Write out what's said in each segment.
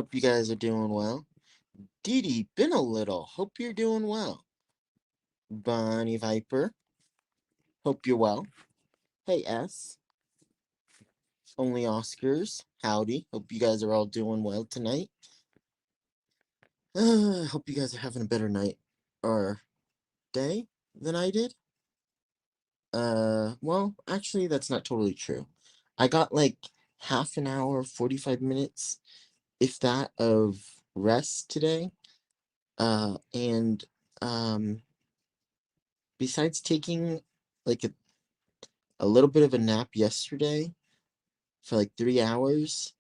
Hope you guys are doing well. Dee Dee, been a little. Hope you're doing well. Bonnie Viper, hope you're well. Hey S, Only Oscars, howdy. Hope you guys are all doing well tonight. Hope you guys are having a better night or day than I did. Well, actually, that's not totally true. I got like half an hour, 45 minutes, if that, of rest today. And, besides taking like a little bit of a nap yesterday for like 3 hours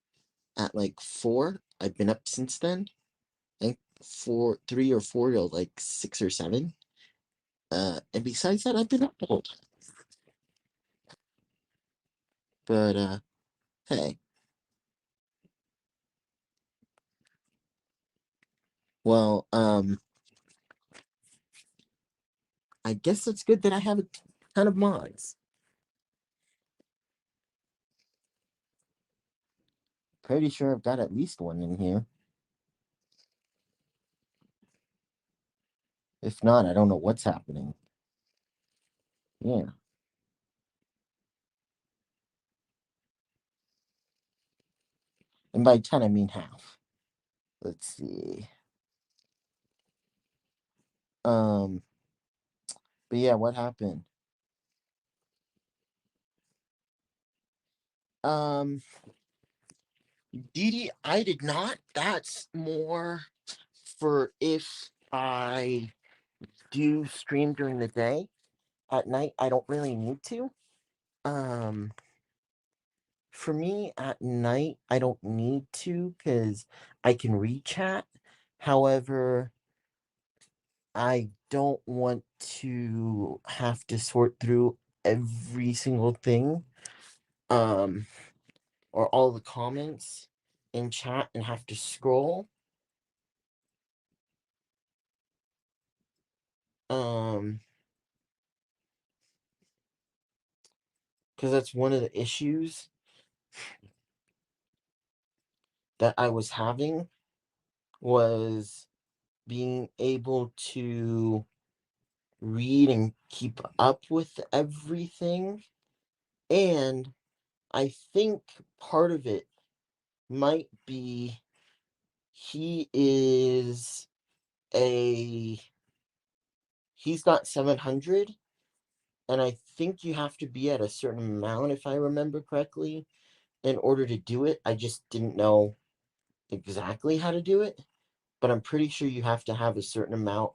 at like 4, I've been up since then. I think 3 or 4 till like 6 or 7. And besides that, I've been up the whole time. But hey. Well, I guess it's good that I have a ton of mods. Pretty sure I've got at least one in here. If not, I don't know what's happening. Yeah. And by 10, I mean half. Let's see. But yeah, what happened? Didi, I did not. That's more for if I do stream during the day. At night, I don't really need to. Um, for me, at night, I don't need to because I can read chat. However, I don't want to have to sort through every single thing, um, or all the comments in chat and have to scroll. Because that's one of the issues that I was having, was being able to read and keep up with everything. And I think part of it might be he's got 700, and I think you have to be at a certain amount, if I remember correctly, in order to do it. I just didn't know exactly how to do it, but I'm pretty sure you have to have a certain amount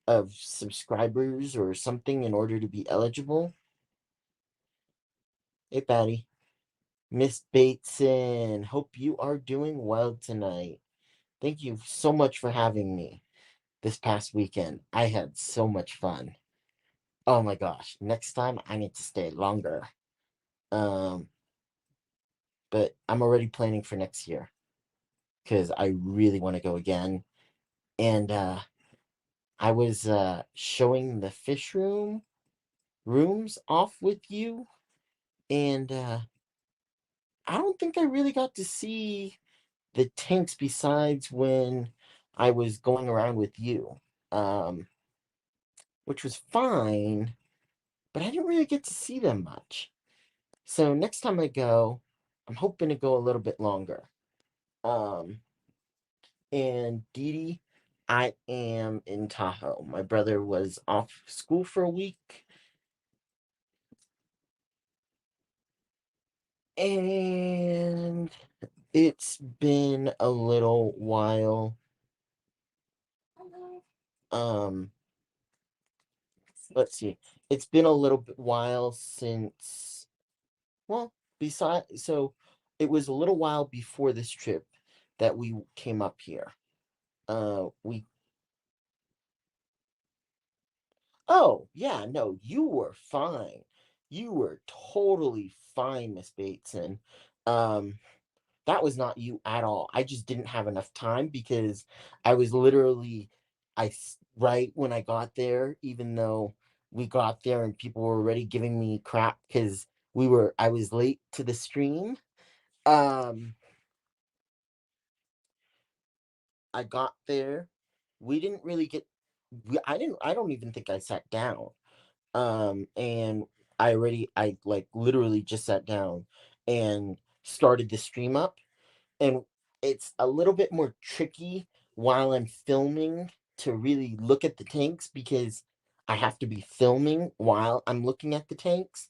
of subscribers or something in order to be eligible. Hey, Patty. Miss Bateson, hope you are doing well tonight. Thank you so much for having me this past weekend. I had so much fun. Oh my gosh, next time I need to stay longer. Um, but I'm already planning for next year because I really want to go again. And I was showing the fish rooms off with you, and I don't think I really got to see the tanks besides when I was going around with you, um, which was fine, but I didn't really get to see them much. So next time I go, I'm hoping to go a little bit longer. Um, and Dee Dee, I am in Tahoe. My brother was off school for a week. And it's been a little while. Um, let's see. It's been a little bit while since, well, so it was a little while before this trip that we came up here. We Oh, yeah, no, you were fine. You were totally fine, Miss Bateson. Um, that was not you at all. I just didn't have enough time because I was literally, right when I got there, even though we got there and people were already giving me crap because I was late to the stream. Um, I got there. We didn't really get. I didn't. I don't even think I sat down. And I like literally just sat down and started the stream up, and it's a little bit more tricky while I'm filming to really look at the tanks because I have to be filming while I'm looking at the tanks.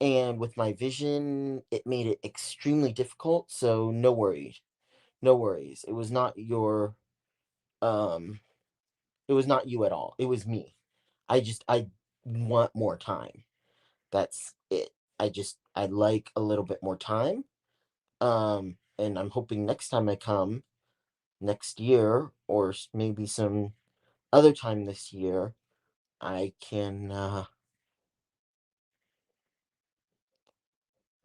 And with my vision, it made it extremely difficult. So no worries. No worries. Um it was not you at all. It was me. I want more time. That's it. I like a little bit more time. And I'm hoping next time I come next year or maybe some other time this year, I can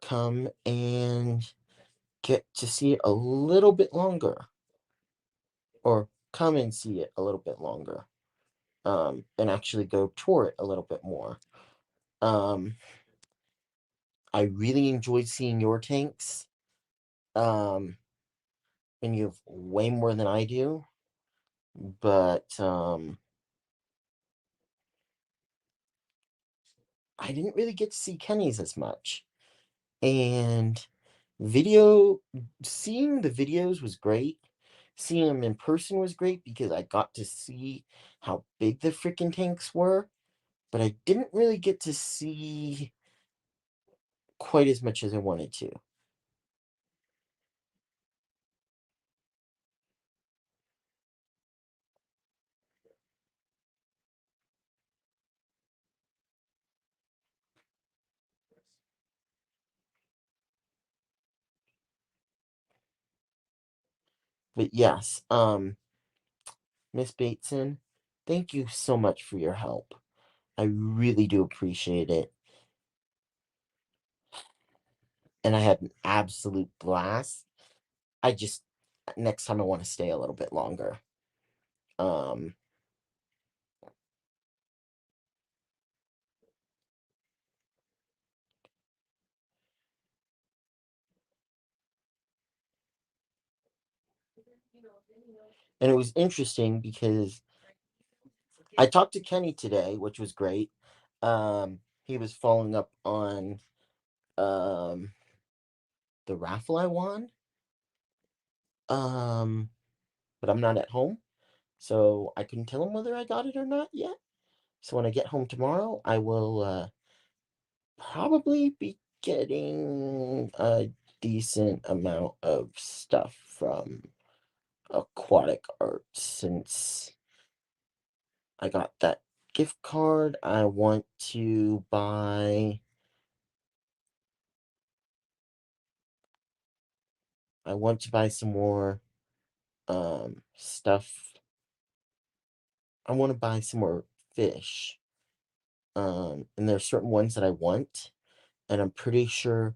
come and get to see it a little bit longer, or come and see it a little bit longer, and actually go tour it a little bit more. Um, I really enjoyed seeing your tanks, um, and you have way more than I do, but I didn't really get to see Kenny's as much. And video, seeing the videos was great. Seeing them in person was great because I got to see how big the freaking tanks were, but I didn't really get to see quite as much as I wanted to. But yes, Miss Bateson, thank you so much for your help. I really do appreciate it. And I had an absolute blast. I just next time I want to stay a little bit longer. Um and it was interesting because I talked to Kenny today, which was great. He was following up on um the raffle I won. Um, but I'm not at home, so I couldn't tell him whether I got it or not yet. So when I get home tomorrow, I will probably be getting a decent amount of stuff from Aquatic Arts since I got that gift card. I want to buy some more stuff. I want to buy some more fish. And there are certain ones that I want, and I'm pretty sure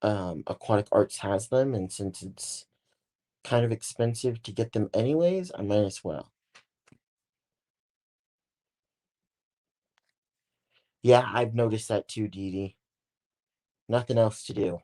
Aquatic Arts has them, and since it's kind of expensive to get them anyways, I might as well. Yeah, I've noticed that too, Dee Dee. Nothing else to do.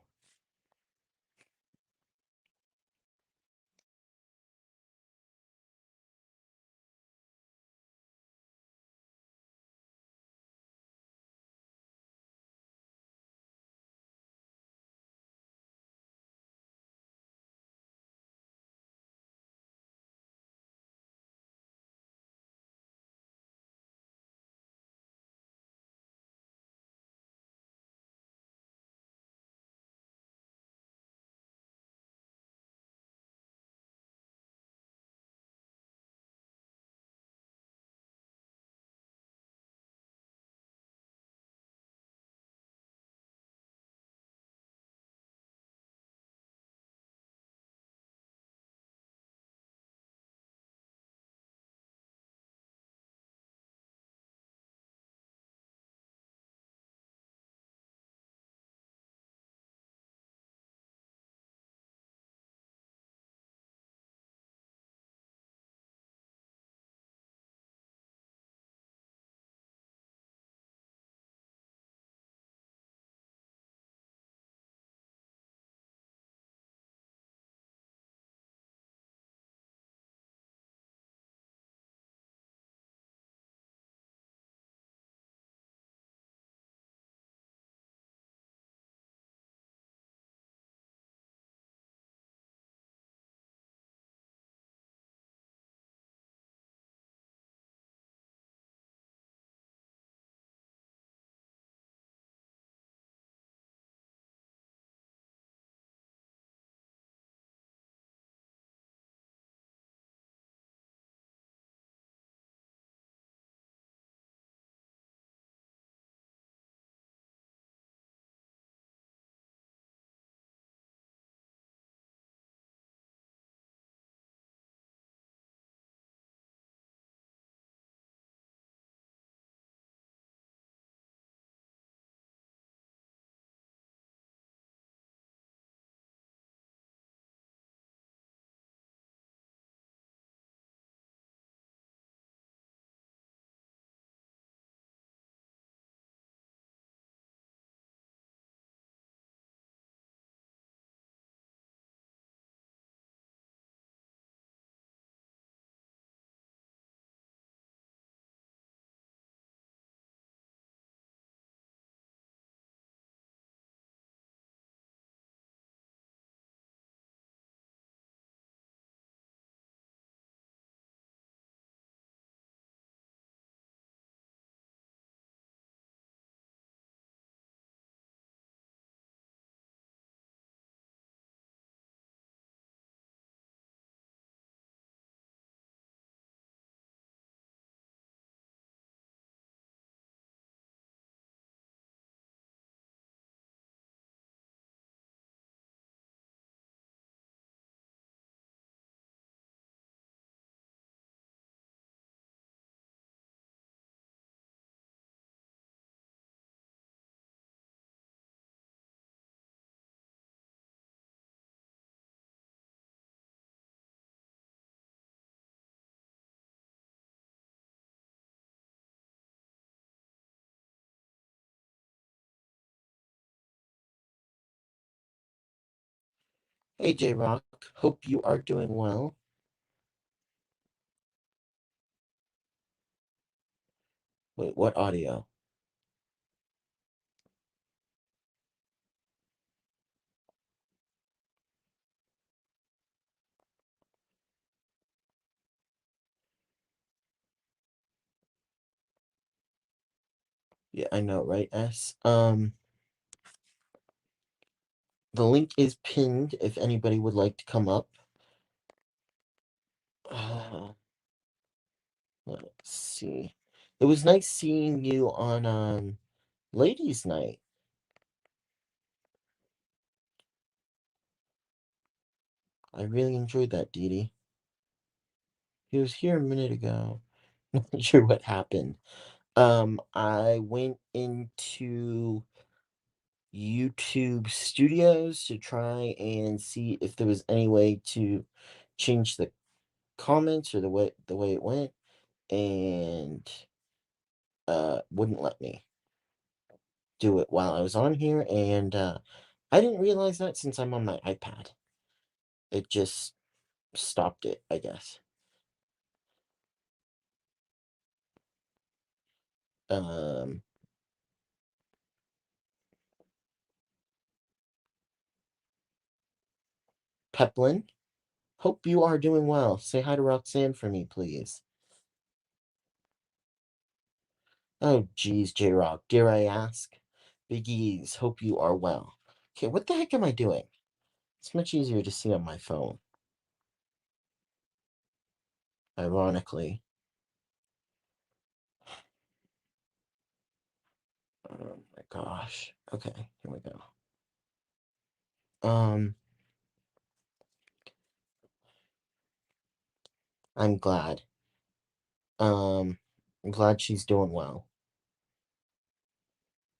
Hey, J Rock. Hope you are doing well. Wait, what audio? Yeah, I know, right, S? The link is pinned if anybody would like to come up. Uh, let's see. It was nice seeing you on Ladies' Night. I really enjoyed that, Dee Dee. He was here a minute ago. Not sure what happened. I went into YouTube Studios to try and see if there was any way to change the comments or the way it went, and wouldn't let me do it while I was on here, and I didn't realize that since I'm on my iPad. It just stopped it, I guess. Um, Peplin, hope you are doing well. Say hi to Roxanne for me, please. Oh, geez, J Rock, dare I ask? Big E's, hope you are well. Okay, what the heck am I doing? It's much easier to see on my phone, ironically. Oh my gosh. Okay, here we go. I'm glad. Um, I'm glad she's doing well.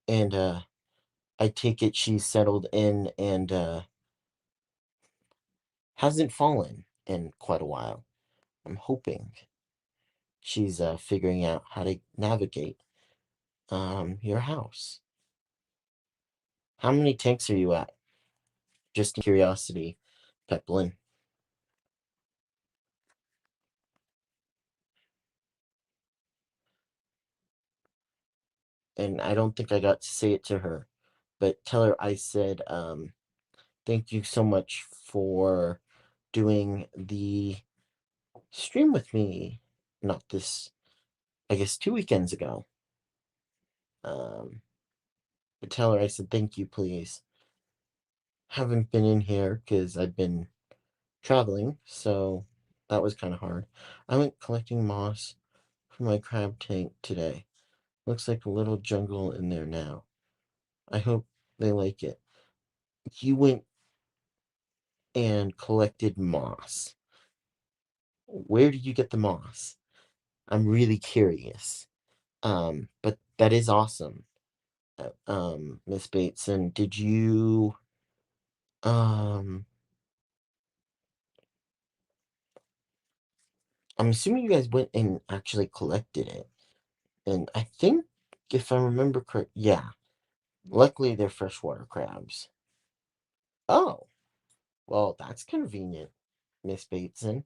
And I take it she's settled in and hasn't fallen in quite a while. I'm hoping she's figuring out how to navigate your house. How many tanks are you at? Just curiosity, Peplin. And I don't think I got to say it to her, but tell her I said thank you so much for doing the stream with me. Not this, I guess 2 weekends ago. But tell her I said thank you, please. Haven't been in here because I've been traveling, so that was kind of hard. I went collecting moss for my crab tank today. Looks like a little jungle in there now. I hope they like it. You went and collected moss. Where did you get the moss? I'm really curious. But that is awesome. Miss Bateson, did you um I'm assuming you guys went and actually collected it. And I think if I remember correct, yeah. Luckily they're freshwater crabs. Oh, well, that's convenient, Miss Bateson.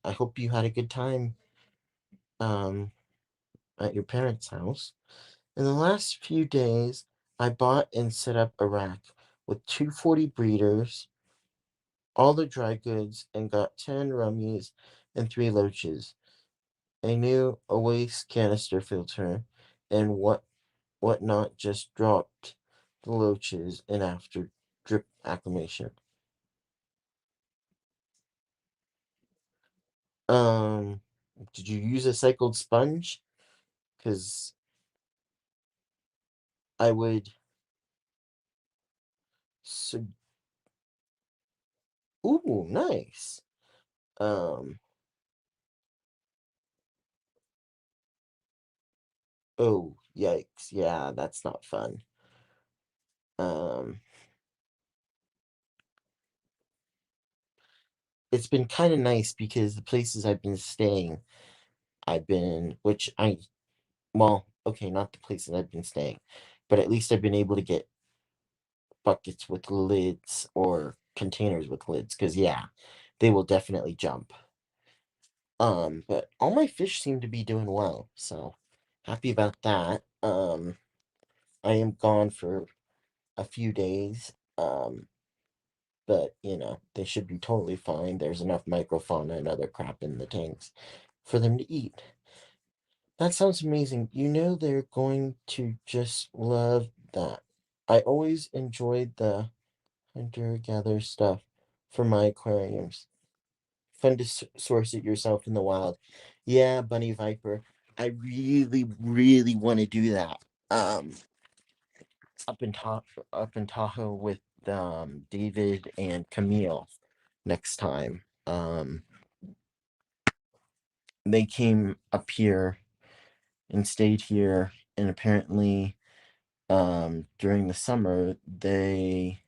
I hope you had a good time um at your parents' house. In the last few days, I bought and set up a rack with 240 breeders, all the dry goods, and got 10 rummies and 3 loaches, a new a waste canister filter, and whatnot. Just dropped the loaches in after drip acclimation. Um, did you use a cycled sponge? Because I would. So, ooh, nice. Um, oh, yikes. Yeah, that's not fun. Um, it's been kind of nice because the places I've been staying, well, okay, not the places I've been staying, but at least I've been able to get buckets with lids or containers with lids, because yeah, they will definitely jump. But all my fish seem to be doing well, so happy about that. I am gone for a few days. But they should be totally fine. There's enough microfauna and other crap in the tanks for them to eat. That sounds amazing. They're going to just love that. I always enjoyed the hunter-gatherer stuff for my aquariums. Fun to source it yourself in the wild. Yeah, bunny viper. I really, really want to do that. Up in Tahoe with David and Camille next time. They came up here and stayed here, and apparently, during the summer, they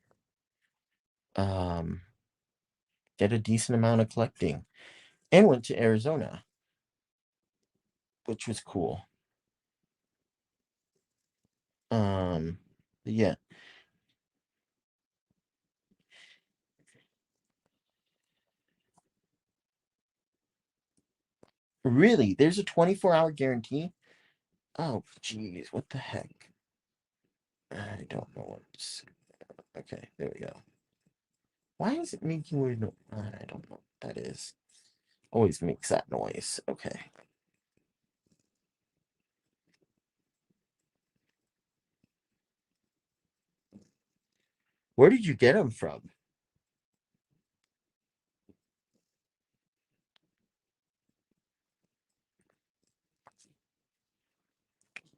um, did a decent amount of collecting and went to Arizona, which was cool. Yeah. Really? There's a 24-hour guarantee? Oh, jeez, what the heck? I don't know what's. Okay, there we go. Why is it making weird noise? I don't know what that is. Always makes that noise. Okay. Where did you get them from?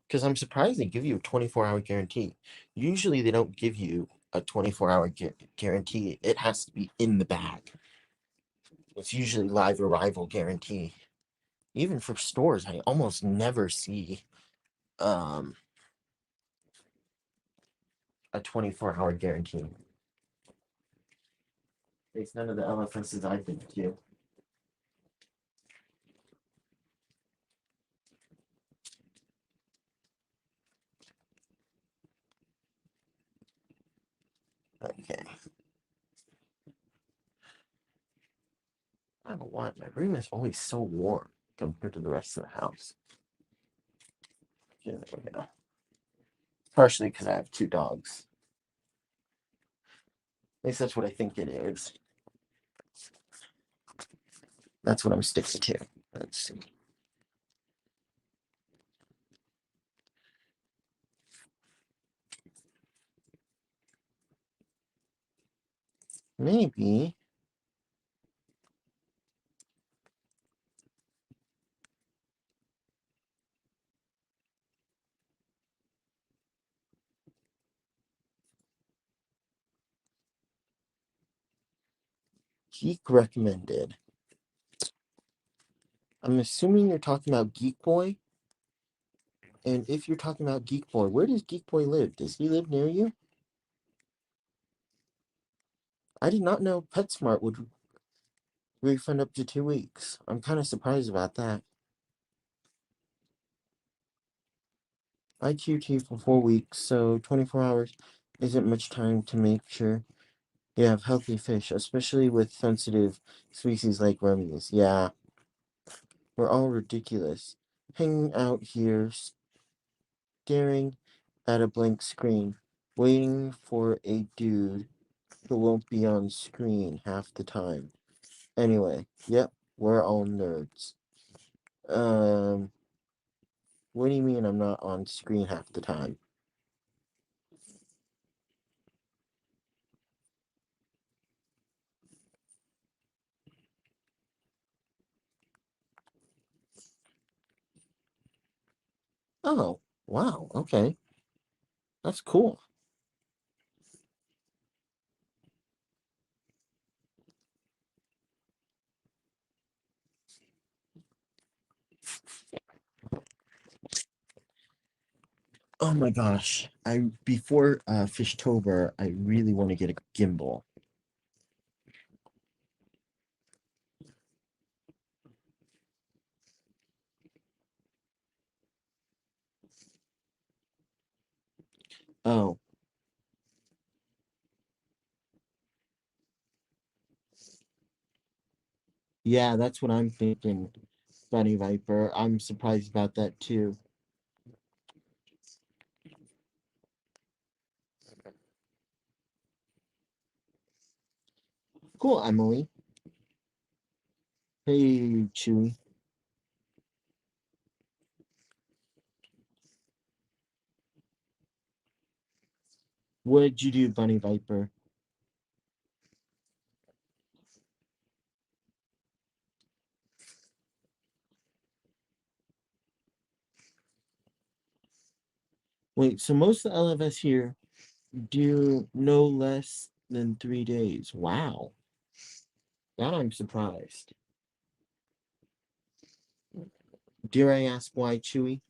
Because I'm surprised they give you a 24-hour guarantee. Usually they don't give you a 24-hour guarantee. It has to be in the bag. It's usually live arrival guarantee. Even for stores, I almost never see um, a 24-hour guarantee. It's none of the LFSs I've been to. Okay. I don't know why. My room is always so warm compared to the rest of the house. Yeah, there we go. Partially because I have two dogs. At least that's what I think it is. That's what I'm sticking to. Let's see. Maybe. Geek recommended. I'm assuming you're talking about Geek Boy. And if you're talking about Geek Boy, where does Geek Boy live? Does he live near you? I did not know PetSmart would refund up to 2 weeks. I'm kind of surprised about that. I QT for 4 weeks, so 24 hours isn't much time to make sure you have healthy fish, especially with sensitive species like rummies. Yeah, we're all ridiculous. Hanging out here, staring at a blank screen, waiting for a dude who won't be on screen half the time. Anyway, yep, we're all nerds. Um, what do you mean I'm not on screen half the time? Oh, wow, okay. That's cool. Oh my gosh. I before Fishtober, I really want to get a gimbal. Oh, Yeah, that's what I'm thinking, Bunny Viper. I'm surprised about that too. Cool, Emily. Hey, Chewy. What'd you do, Bunny Viper? Wait, so most of the LFS here do no less than 3 days. Wow. That I'm surprised. Dare I ask why, Chewy?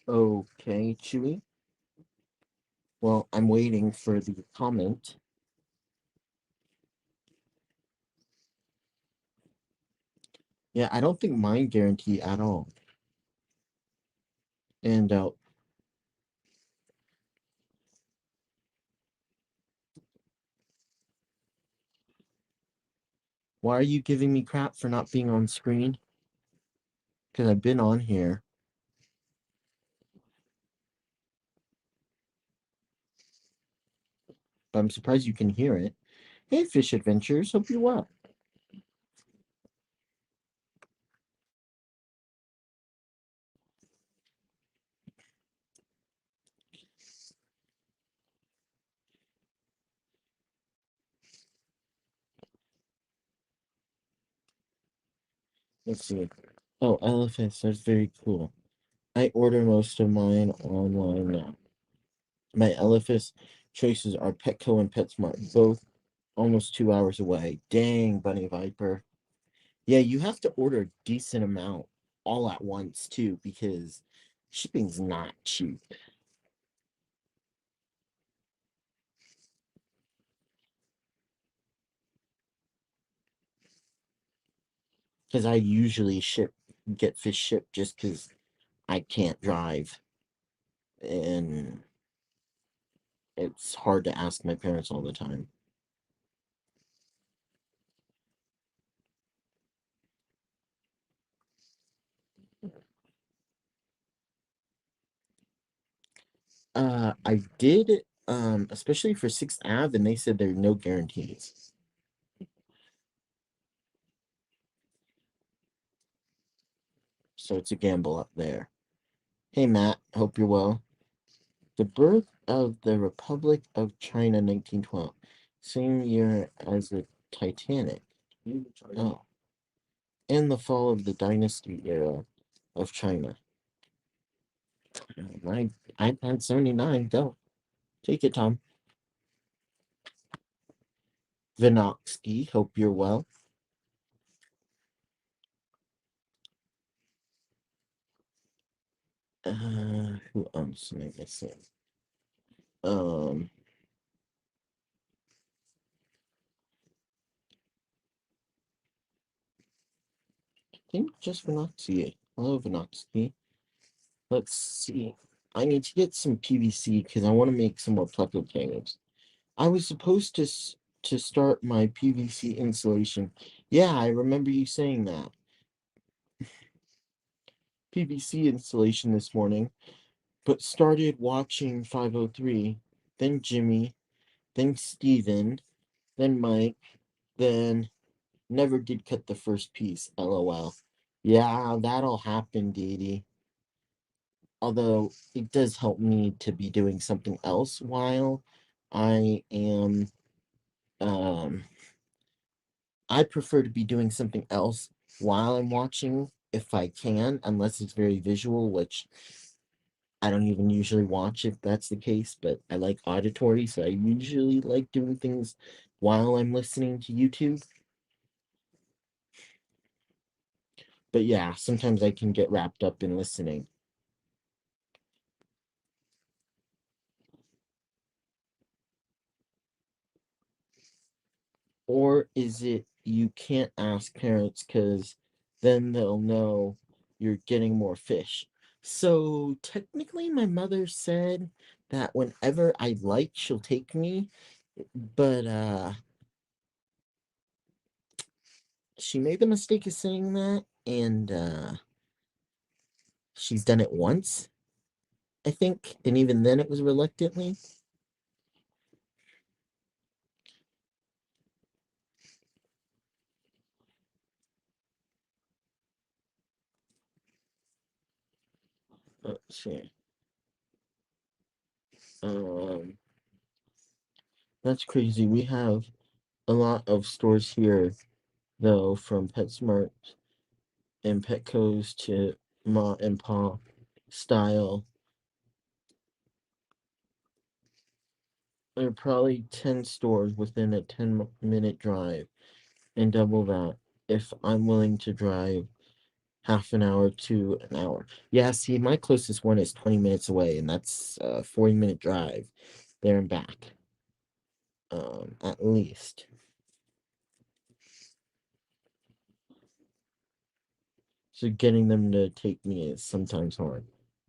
Okay, Chewy. Well, I'm waiting for the comment. Yeah, I don't think mine guarantee at all. And why are you giving me crap for not being on screen? Because I've been on here. But I'm surprised you can hear it. Hey, Fish Adventures. Hope you're well. Let's see. Oh, elephants. That's very cool. I order most of mine online now. My elephant choices are Petco and PetSmart, both almost 2 hours away. Dang, Bunny Viper. Yeah, you have to order a decent amount all at once too, because shipping's not cheap. Because I usually get fish shipped just because I can't drive, and it's hard to ask my parents all the time. I did, especially for Sixth Ave, and they said there are no guarantees, so it's a gamble up there. Hey, Matt, hope you're well. The birth of the Republic of China, 1912, same year as the Titanic. Oh, and the fall of the dynasty era of China. My iPad 79, go. Take it, Tom. Vinoxky, hope you're well. Who else am I missing? Um, I think just Vinoxy. Hello, Vinoxky. Let's see. I need to get some PVC because I want to make some more Pleco cannons. I was supposed to start my PVC installation. Yeah, I remember you saying that. PVC installation this morning, but started watching 503, then Jimmy, then Steven, then Mike, then never did cut the first piece. LOL. Yeah, that'll happen, Dee. Although it does help me to be doing something else while I am um I prefer to be doing something else while I'm watching if I can, unless it's very visual, which I don't even usually watch if that's the case, but I like auditory, so I usually like doing things while I'm listening to YouTube. But yeah, sometimes I can get wrapped up in listening. Or is it you can't ask parents because then they'll know you're getting more fish? So technically, my mother said that whenever I like, she'll take me, but she made the mistake of saying that, and she's done it once, I think, and even then it was reluctantly. Let's see. Um, that's crazy. We have a lot of stores here, though, from PetSmart and Petco's to Ma and Pa style. There are probably 10 stores within a 10-minute drive, and double that if I'm willing to drive half an hour to an hour. Yeah, see, my closest one is 20 minutes away, and that's a 40-minute drive there and back, at least. So getting them to take me is sometimes hard.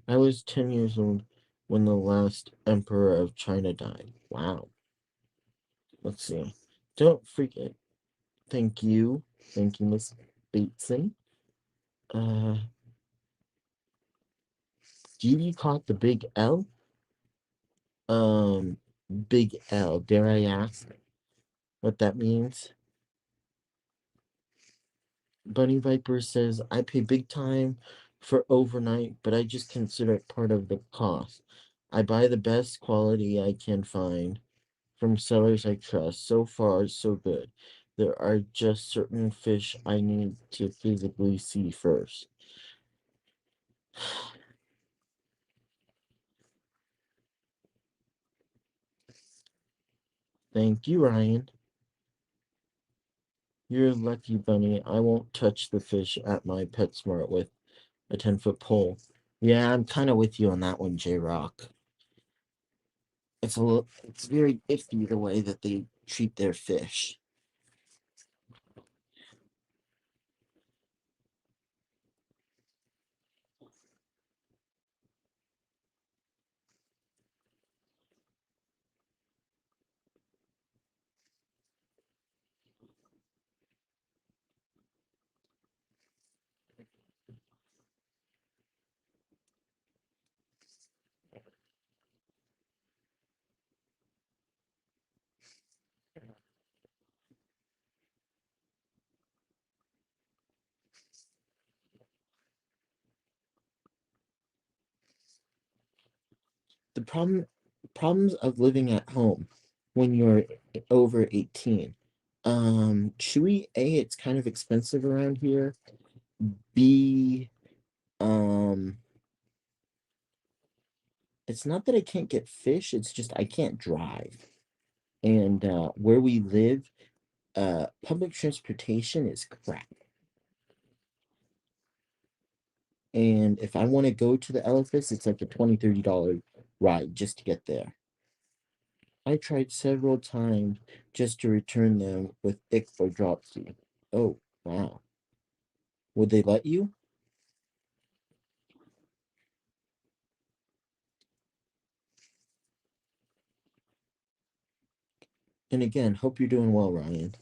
I was 10 years old when the last emperor of China died. Wow. Let's see. Don't forget. Thank you. Thank you, Miss Bateson. Uh, you caught the big L? Um, big L. Dare I ask what that means? Bunny Viper says, I pay big time for overnight, but I just consider it part of the cost. I buy the best quality I can find from sellers I trust. So far, so good. There are just certain fish I need to physically see first. Thank you, Ryan. You're a lucky bunny. I won't touch the fish at my PetSmart with a 10-foot pole. Yeah, I'm kind of with you on that one, J Rock. It's very iffy the way that they treat their fish. The problems of living at home when you're over 18. Chewy, A, it's kind of expensive around here. B, um, it's not that I can't get fish, it's just I can't drive. And where we live, public transportation is crap. And if I want to go to the Elephants, it's like a $20-$30 ride just to get there. I tried several times just to return them with ick or dropsy. Oh, wow. Would they let you? And again, hope you're doing well, Ryan.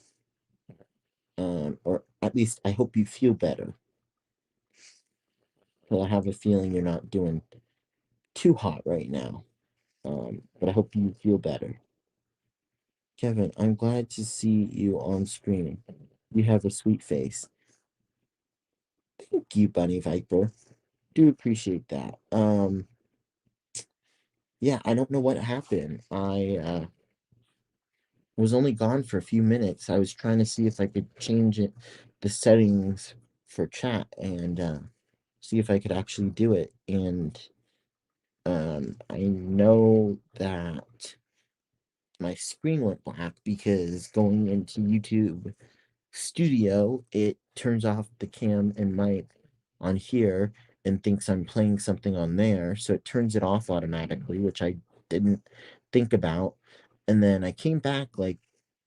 Or at least I hope you feel better. But I have a feeling you're not doing too hot right now. But I hope you feel better. Kevin, I'm glad to see you on screen. You have a sweet face. Thank you, Bunny Viper. Do appreciate that. Yeah, I don't know what happened. I was only gone for a few minutes. I was trying to see if I could change the settings for chat and see if I could actually do it. And I know that my screen went black because going into YouTube Studio, it turns off the cam and mic on here and thinks I'm playing something on there. So it turns it off automatically, which I didn't think about. And then I came back like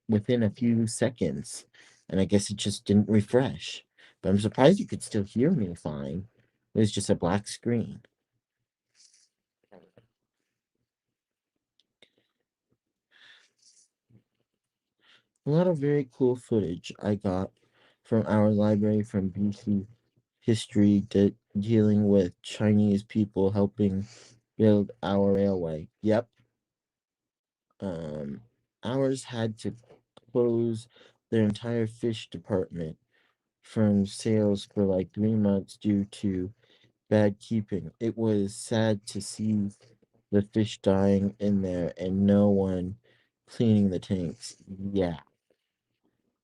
within a few seconds, and I guess it just didn't refresh. But I'm surprised you could still hear me fine. It was just a black screen. A lot of very cool footage I got from our library from BC history dealing with Chinese people helping build our railway. Yep. Um, ours had to close their entire fish department from sales for like 3 months due to bad keeping. It was sad to see the fish dying in there and no one cleaning the tanks. Yeah.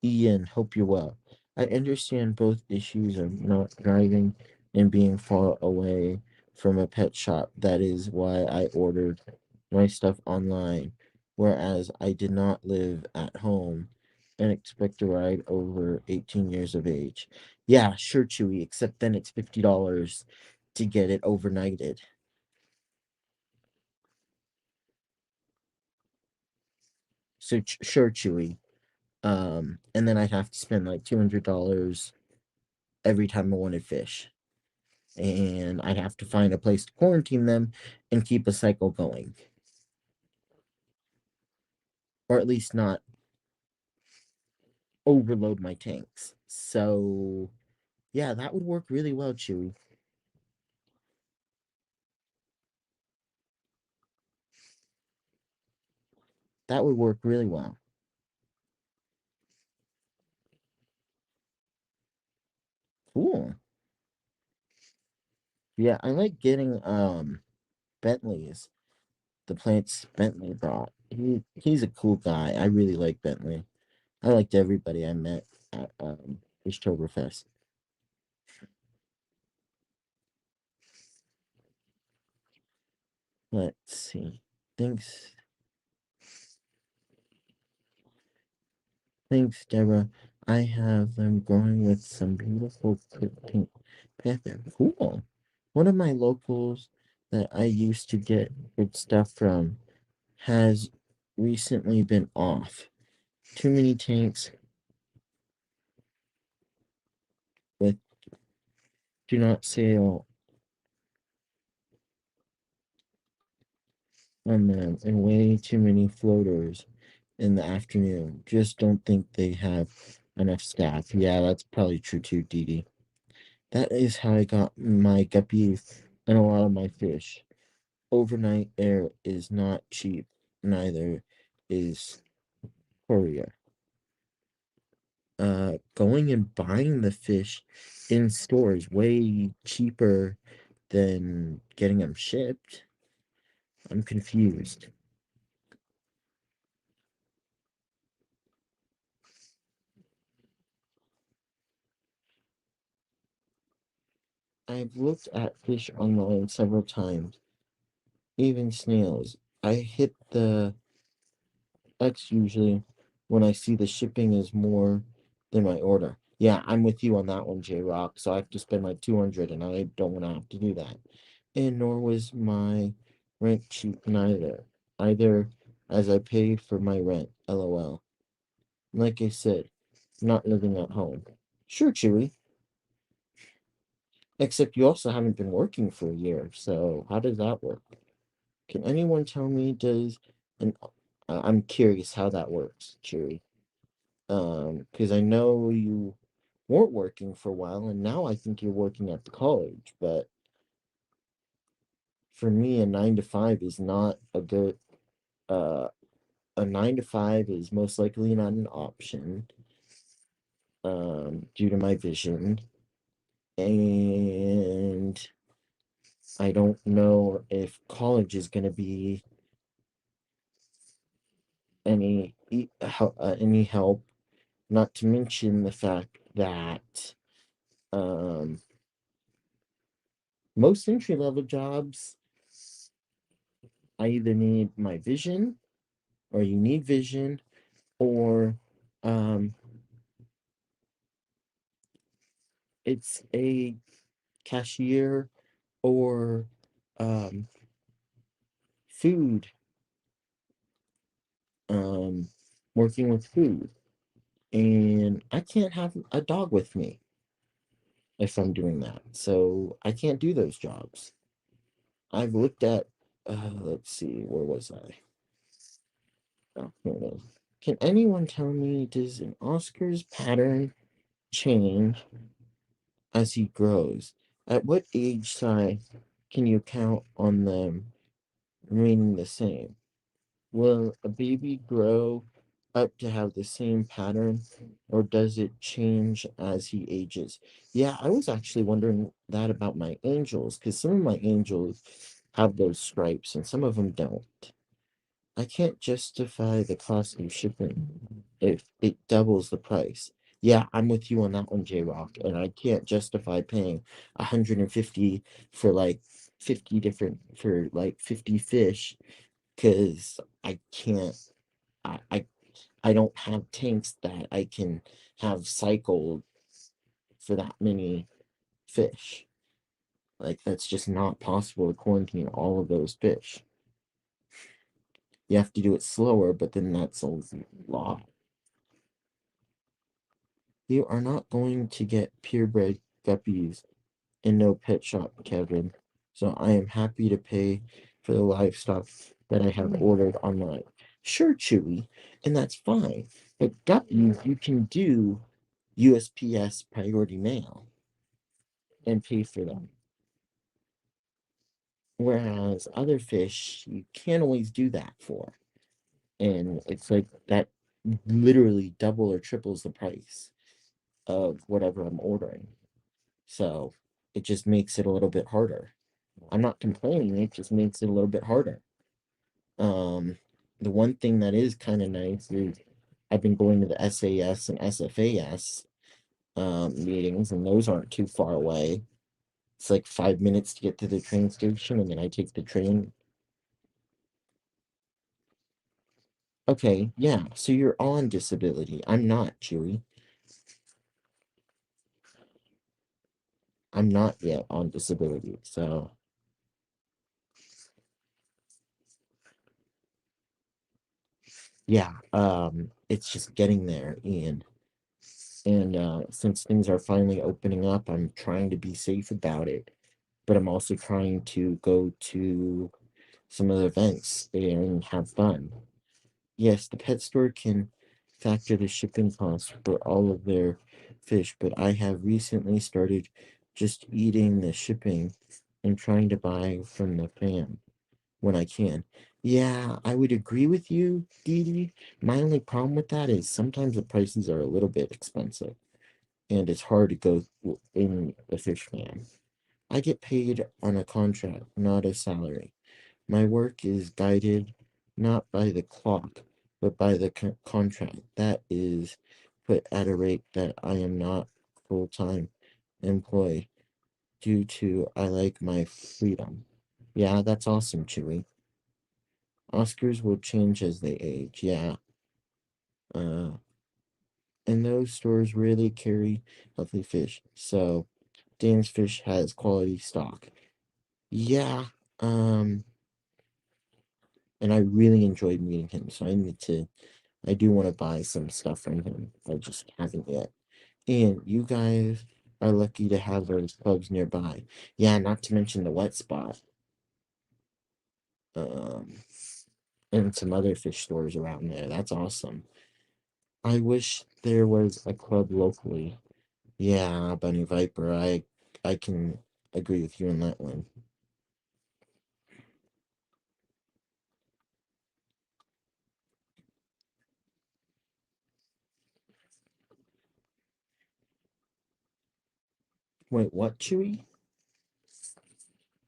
Ian, hope you're well. I understand both issues of not driving and being far away from a pet shop. That is why I ordered my stuff online, whereas I did not live at home and expect to ride over 18 years of age. Yeah, sure, Chewy, except then it's $50 to get it overnighted. So sure, Chewy. And then I'd have to spend like $200 every time I wanted fish. And I'd have to find a place to quarantine them and keep a cycle going. Or at least not overload my tanks. So yeah, that would work really well, Chewy. That would work really well. Cool. Yeah, I like getting Bentleys. The plants Bentley brought. He's a cool guy. I really like Bentley. I liked everybody I met at Oktoberfest. Let's see. Thanks, Deborah. I have them growing with some beautiful pink pepper. Cool. One of my locals that I used to get good stuff from has recently been off. Too many tanks with do not sail on them and way too many floaters in the afternoon. Just don't think they have enough staff. Yeah, that's probably true too, Dee Dee. That is how I got my guppies and a lot of my fish. Overnight air is not cheap, neither is courier. Going and buying the fish in stores way cheaper than getting them shipped. I'm confused. I've looked at fish online several times, even snails. I hit the X usually when I see the shipping is more than my order. Yeah, I'm with you on that one, J Rock. So I have to spend like 200 and I don't want to have to do that. And nor was my rent cheap neither. Either as I pay for my rent, lol. Like I said, not living at home. Sure, Chewy. Except you also haven't been working for a year, so how does that work? Can anyone tell me and I'm curious how that works, Chewy. Because I know you weren't working for a while, and now I think you're working at the college. But for me, a 9 to 5 is not a good. Uh, a 9 to 5 is most likely not an option. Due to my vision, and I don't know if college is going to be any help. Not to mention the fact that um most entry level jobs, I either need my vision or you need vision or um it's a cashier or um food um working with food. And I can't have a dog with me if I'm doing that. So I can't do those jobs. I've looked at, let's see, where was I? Oh, here it is. Can anyone tell me, does an Oscar's pattern change as he grows? At what age size can you count on them remaining the same? Will a baby grow up to have the same pattern, or does it change as he ages? Yeah, I was actually wondering that about my angels, because some of my angels have those stripes and some of them don't. I can't justify the cost of shipping if it doubles the price. Yeah, I'm with you on that one, J Rock, and I can't justify paying 150 for like 50 fish because I can't I, I I don't have tanks that I can have cycled for that many fish. Like that's just not possible to quarantine all of those fish. You have to do it slower, but then that's a lot. You are not going to get purebred guppies in no pet shop, Kevin. So I am happy to pay for the livestock that I have ordered online. Sure, Chewy, and that's fine. But guppies, you can do USPS priority mail and pay for them. Whereas other fish, you can't always do that for. And it's like that literally double or triples the price of whatever I'm ordering. So it just makes it a little bit harder. I'm not complaining, it just makes it a little bit harder. Um, the one thing that is kind of nice is I've been going to the SAS and SFAS meetings, and those aren't too far away. It's like 5 minutes to get to the train station, and then I take the train. Okay, yeah, so you're on disability. I'm not, Chewy. I'm not yet on disability. So, yeah, it's just getting there, Ian. And since things are finally opening up, I'm trying to be safe about it. But I'm also trying to go to some of the events and have fun. Yes, the pet store can factor the shipping costs for all of their fish, but I have recently started just eating the shipping and trying to buy from the fam when I can. Yeah, I would agree with you, Dee Dee. My only problem with that is sometimes the prices are a little bit expensive and it's hard to go in the fish fam. I get paid on a contract, not a salary. My work is guided not by the clock, but by the contract. That is put at a rate that I am not full-time employee due to I like my freedom. Yeah, that's awesome, Chewy. Oscars will change as they age. Yeah. Uh, and those stores really carry healthy fish. So Dan's Fish has quality stock. Yeah. Um, and I really enjoyed meeting him. So I do want to buy some stuff from him. I just haven't yet. And you guys are lucky to have those clubs nearby. Yeah, not to mention the wet spot. Um, and some other fish stores around there. That's awesome. I wish there was a club locally. Yeah, Bunny Viper. I can agree with you on that one. Wait, what, Chewy?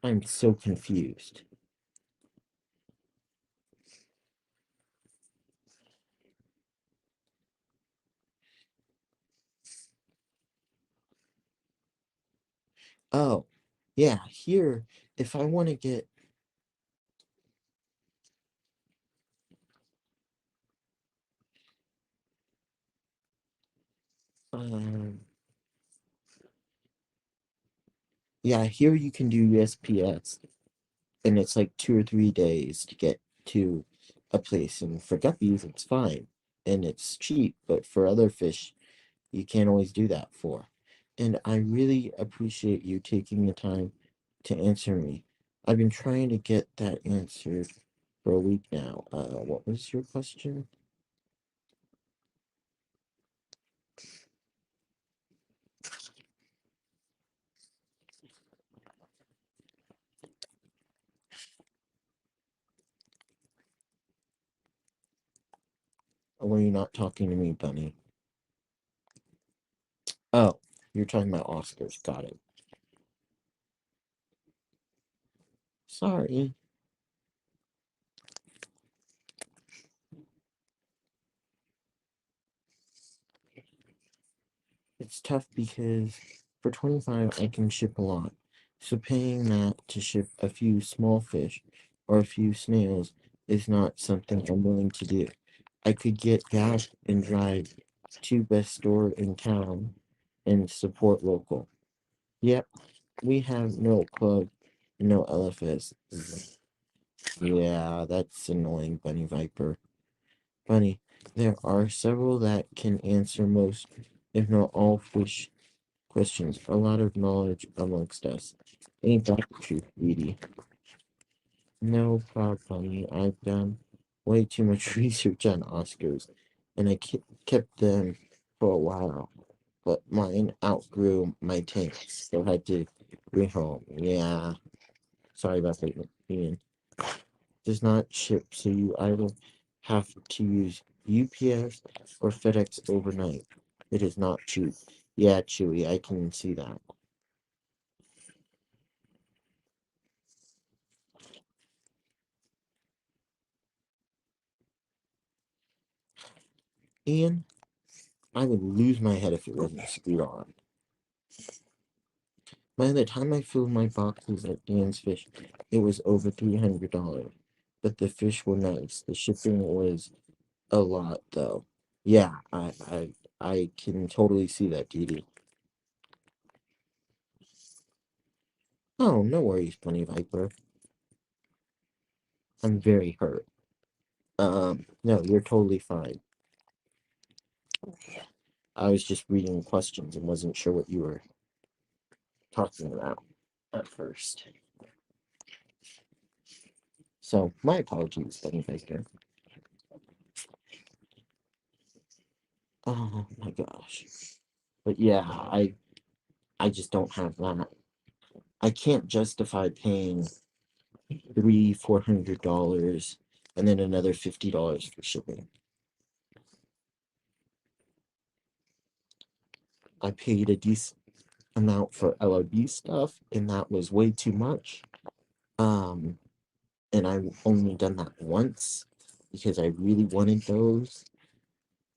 I'm so confused. Oh, yeah, here, if I want to get, um, yeah, here you can do USPS, and it's like 2 or 3 days to get to a place, and for guppies, it's fine. and it's cheap, but for other fish, you can't always do that for. And I really appreciate you taking the time to answer me. I've been trying to get that answered for a week now. What was your question? Or were you not talking to me, Bunny? Oh, you're talking about Oscars. Got it. Sorry. It's tough because for 25 I can ship a lot. So paying that to ship a few small fish or a few snails is not something I'm willing to do. I could get gas and drive to best store in town and support local. Yep, we have no club, no LFS. Yeah, that's annoying, Bunny Viper. Bunny, there are several that can answer most, if not all, fish questions. A lot of knowledge amongst us. Ain't that the truth, Edie? No problem, Bunny. I've done way too much research on Oscars, and I kept them for a while. But mine outgrew my tank, so I had to bring home. Yeah, sorry about that, Ian. Does not ship, so you either have to use UPS or FedEx overnight. It is not cheap. Yeah, Chewy, I can see that. Ian, I would lose my head if it wasn't screwed on. By the time I filled my boxes at Dan's Fish, it was over $300. But the fish were nice. The shipping was a lot, though. Yeah, I can totally see that, Dee Dee. Oh, no worries, Bunny Viper. I'm very hurt. No, you're totally fine. I was just reading questions and wasn't sure what you were talking about at first. So, my apologies, Bunny Viper. Oh my gosh. But yeah, I just don't have that. I can't justify paying $400 and then another $50 for shipping. I paid a decent amount for LOD stuff, and that was way too much. Um, and I've only done that once because I really wanted those.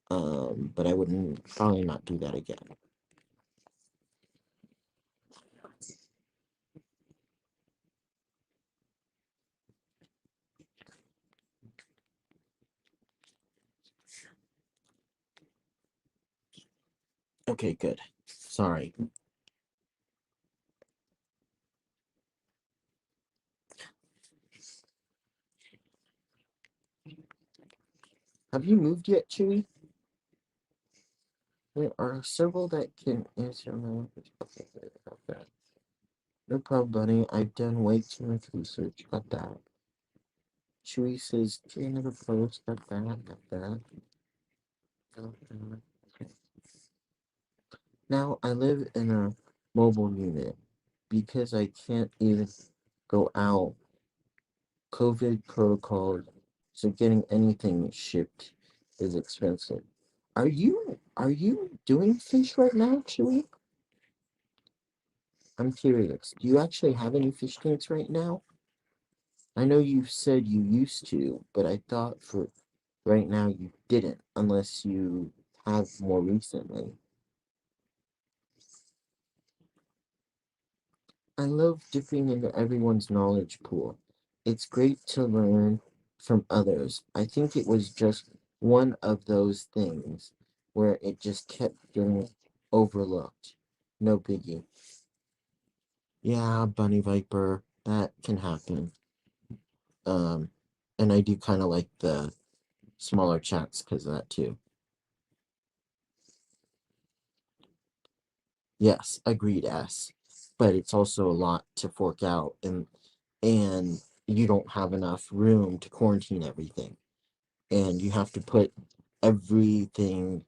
But I wouldn't probably not do that again. Okay, good. Sorry. Have you moved yet, Chewy? There are several that can answer my okay. No problem, buddy. I've done way too much research. Got that. Chewy says, do another post. Got that. Got that. Got that. Okay. Now I live in a mobile unit because I can't even go out. COVID protocol, so getting anything shipped is expensive. Are you doing fish right now, Chewy? I'm curious. Do you actually have any fish tanks right now? I know you said you used to, but I thought for right now you didn't, unless you have more recently. I love dipping into everyone's knowledge pool. It's great to learn from others. I think it was just one of those things where it just kept getting overlooked. No biggie. Yeah, Bunny Viper, that can happen. Um, and I do kind of like the smaller chats because of that too. Yes, agreed, S. But it's also a lot to fork out, and you don't have enough room to quarantine everything, and you have to put everything,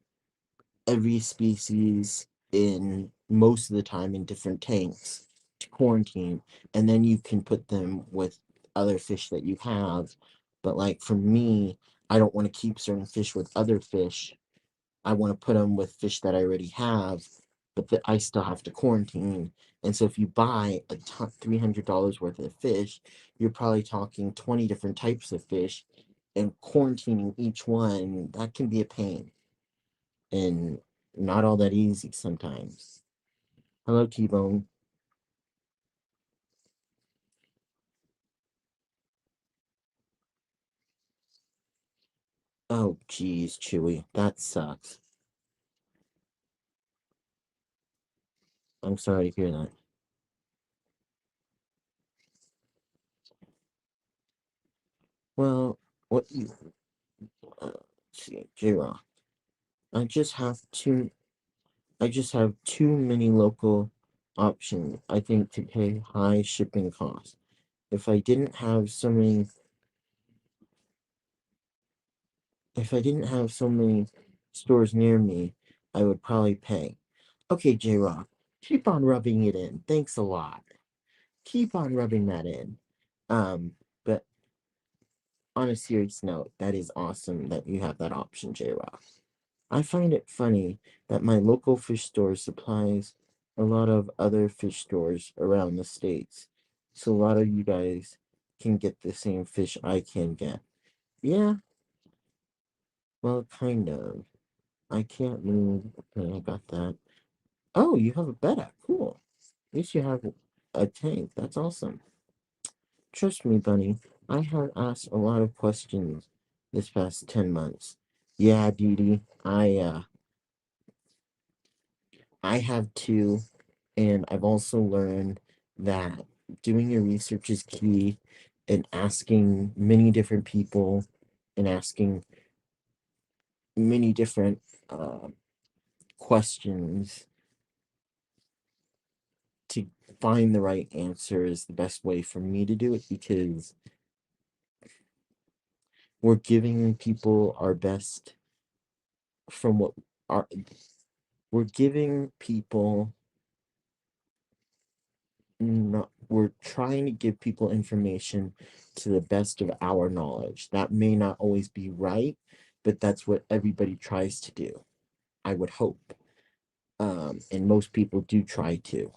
every species in most of the time in different tanks to quarantine, and then you can put them with other fish that you have. But like for me, I don't want to keep certain fish with other fish. I want to put them with fish that I already have, but that I still have to quarantine. And so if you buy a ton, $300 worth of fish, you're probably talking 20 different types of fish, and quarantining each one, that can be a pain and not all that easy sometimes. Hello, T-Bone. Oh, geez, Chewy, that sucks. I'm sorry to hear that. Well, what you, see, J-Rock, I just have too, I just have too many local options, I think, to pay high shipping costs. If I didn't have so many, if I didn't have so many stores near me, I would probably pay. Okay, J-Rock, keep on rubbing it in. Thanks a lot. Keep on rubbing that in. But on a serious note, that is awesome that you have that option, J-Rock. I find it funny that my local fish store supplies a lot of other fish stores around the states. So a lot of you guys can get the same fish I can get. Yeah, well, kind of. I can't move. Okay, I got that. Oh, you have a betta. Cool. At least you have a tank. That's awesome. Trust me, Bunny. I have asked a lot of questions this past 10 months. Yeah, Dee Dee. I have too, and I've also learned that doing your research is key, and asking many different people and asking many different questions to find the right answer is the best way for me to do it, because we're giving people our best from what our we're giving people not we're trying to give people information to the best of our knowledge. That may not always be right, but that's what everybody tries to do, I would hope. And most people do try to.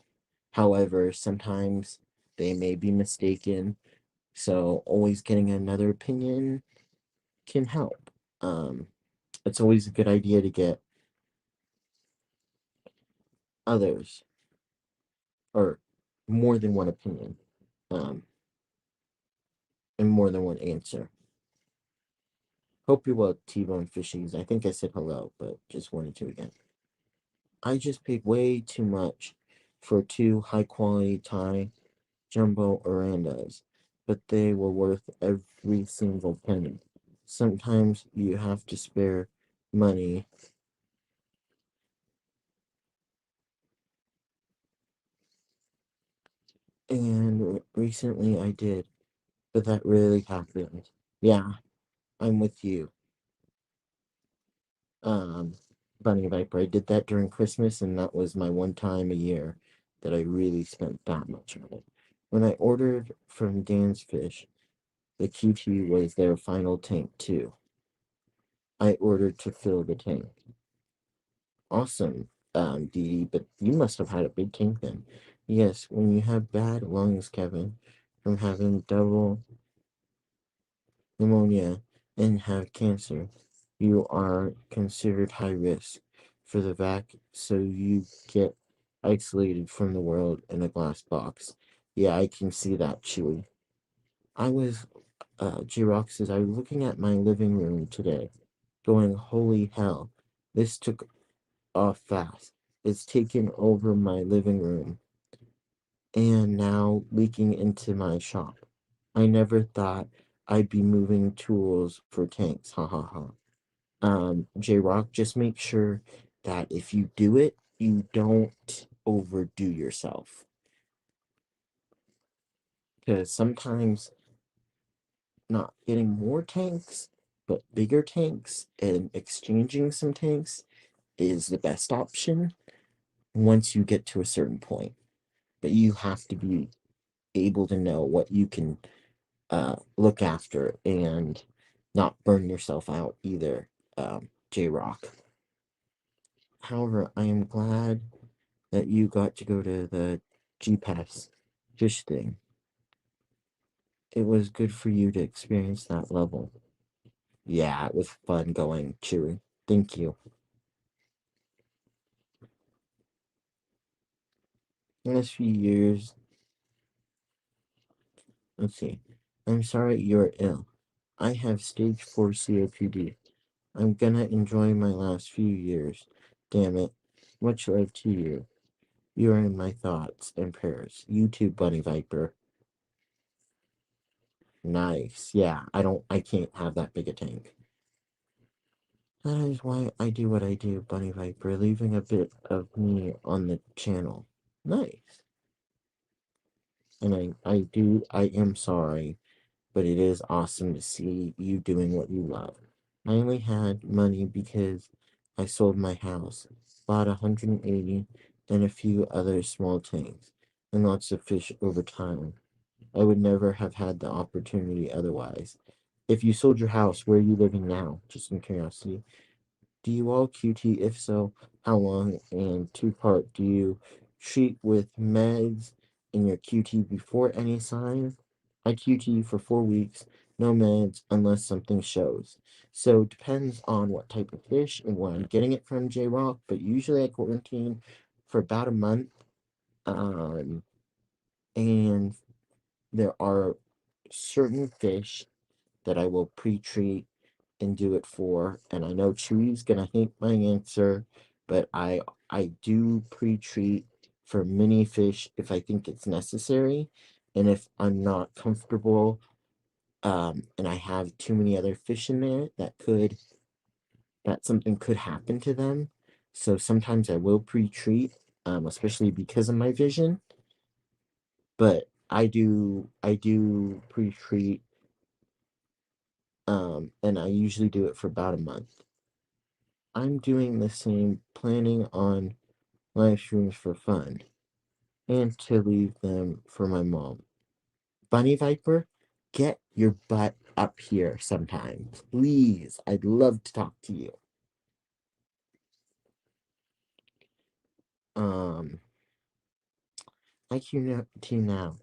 However, sometimes they may be mistaken, so always getting another opinion can help. It's always a good idea to get others or more than one opinion, um, and more than one answer. Hope you're well, T-Bone Fishies. I think I said hello, but just wanted to again. I just paid way too much for two high quality Thai jumbo orandas, but they were worth every single penny. Sometimes you have to spare money, and recently I did, but that really happened. Yeah, I'm with you. Um, Bunny Viper. I did that during Christmas, and that was my one time a year that I really spent that much on it. When I ordered from Dan's Fish, the QT was their final tank too. I ordered to fill the tank. Awesome, Dee Dee, but you must have had a big tank then. Yes, when you have bad lungs, Kevin, from having double pneumonia and have cancer, you are considered high risk for the vac, so you get isolated from the world in a glass box. Yeah, I can see that, Chewy. I was, G-Rock says, I was looking at my living room today, going, holy hell, this took off fast. It's taken over my living room and now leaking into my shop. I never thought I'd be moving tools for tanks. Ha ha ha. J Rock, just make sure that if you do it, you don't overdo yourself. Because sometimes not getting more tanks, but bigger tanks and exchanging some tanks is the best option once you get to a certain point. But you have to be able to know what you can look after and not burn yourself out either, J Rock. However, I am glad that you got to go to the G-Pass fish thing. It was good for you to experience that level. Yeah, it was fun going, Chewy. Thank you. In this few years, let's see. I'm sorry you're ill. I have stage 4 COPD. I'm gonna enjoy my last few years. Damn it. Much love to you. You are in my thoughts and prayers. You too, Bunny Viper. Nice. Yeah, I can't have that big a tank. That is why I do what I do, Bunny Viper, leaving a bit of me on the channel. Nice. And I am sorry, but it is awesome to see you doing what you love. I only had money because I sold my house, bought 180, and a few other small tanks, and lots of fish over time. I would never have had the opportunity otherwise. If you sold your house, where are you living now? Just in curiosity. Do you all QT? If so, how long? And two-part, do you treat with meds in your QT before any sign? I QT for 4 weeks, no meds unless something shows. So it depends on what type of fish and where I'm getting it from, J Rock, but usually I quarantine for about a month. Um, and there are certain fish that I will pre-treat and do it for. And I know Chewy's gonna hate my answer, but I do pre-treat for mini fish if I think it's necessary. And if I'm not comfortable, and I have too many other fish in there that something could happen to them. So sometimes I will pre-treat, especially because of my vision. But I do pre-treat, and I usually do it for about a month. I'm doing the same, planning on live streams for fun and to leave them for my mom. Bunny Viper, get your butt up here sometime. Please. I'd love to talk to you. Um, I QT now.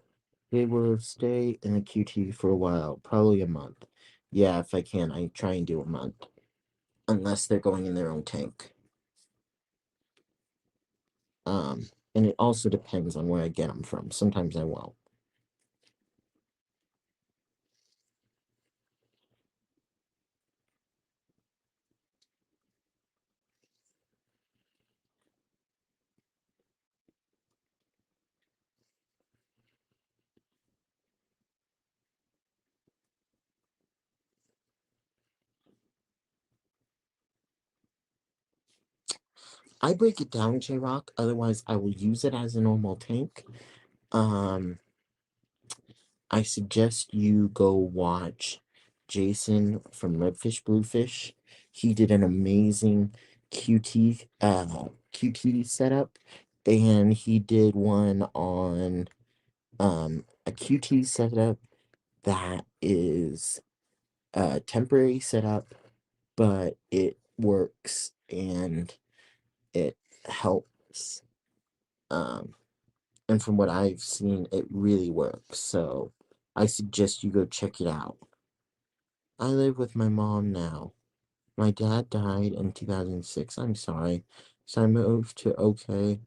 They will stay in the QT for a while, probably a month. Yeah, if I can, I try and do a month. Unless they're going in their own tank. And it also depends on where I get them from. Sometimes I won't. I break it down, J Rock. Otherwise, I will use it as a normal tank. Um, I suggest you go watch Jason from Redfish Bluefish. He did an amazing QT setup, and he did one on a QT setup that is a temporary setup, but it works and it helps. Um, and from what I've seen, it really works. So I suggest you go check it out. I live with my mom now. My dad died in 2006. I'm sorry. So I moved to OK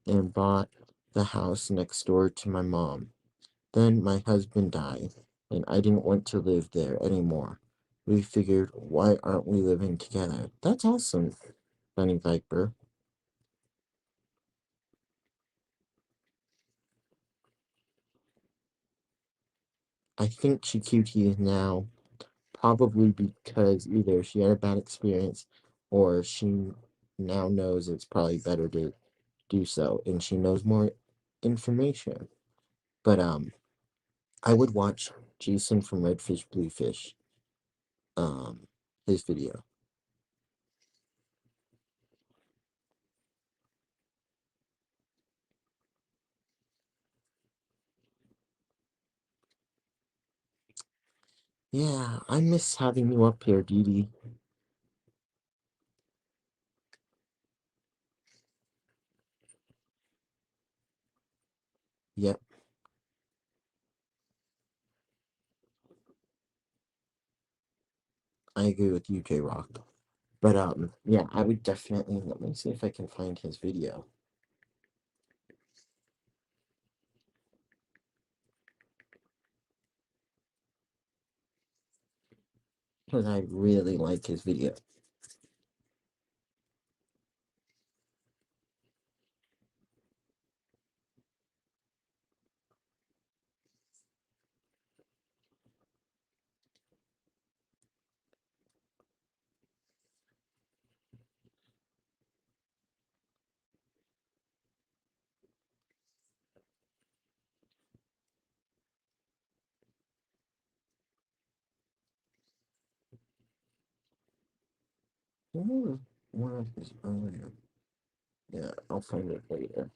and bought the house next door to my mom. Then my husband died, and I didn't want to live there anymore. We figured, why aren't we living together? That's awesome, Bunny Viper. I think she QT is now. probably because either she had a bad experience or she now knows it's probably better to do so and she knows more information. But I would watch Jason from Redfish Bluefish, um, his video. Yeah, I miss having you up here, Dee Dee. Yep, I agree with you, J Rock. But yeah, I would definitely let me see if I can find his video. Because I really like his video. One of his earlier. Yeah, I'll find it later.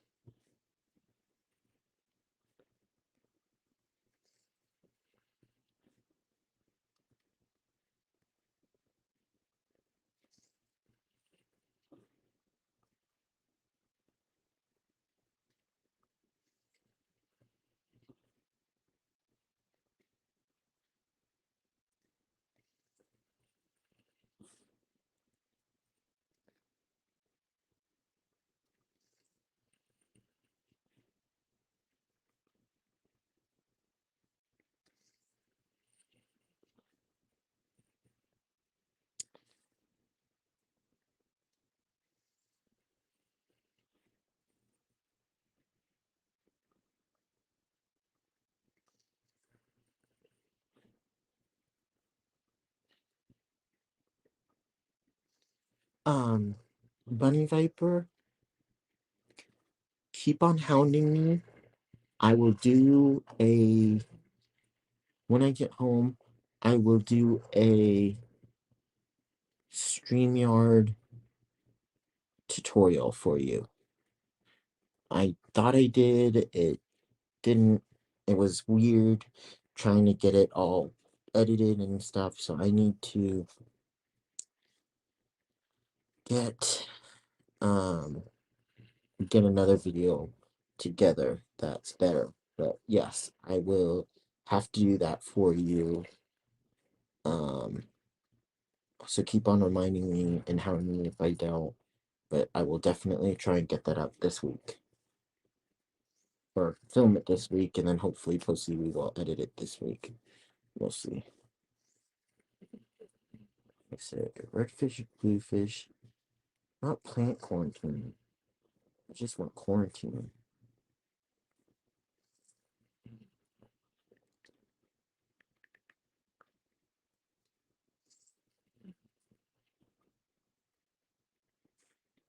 Um, Bunny Viper, keep on hounding me. I will do a when I get home, I will do a StreamYard tutorial for you. I thought I did, it didn't, it was weird trying to get it all edited and stuff, so I need to get um get another video together that's better. But yes, I will have to do that for you. Um so keep on reminding me and hounding me if I don't. But I will definitely try and get that up this week. Or film it this week and then hopefully Pussy we will edit it this week. We'll see. I said redfish, bluefish, not plant quarantine. I just want quarantine.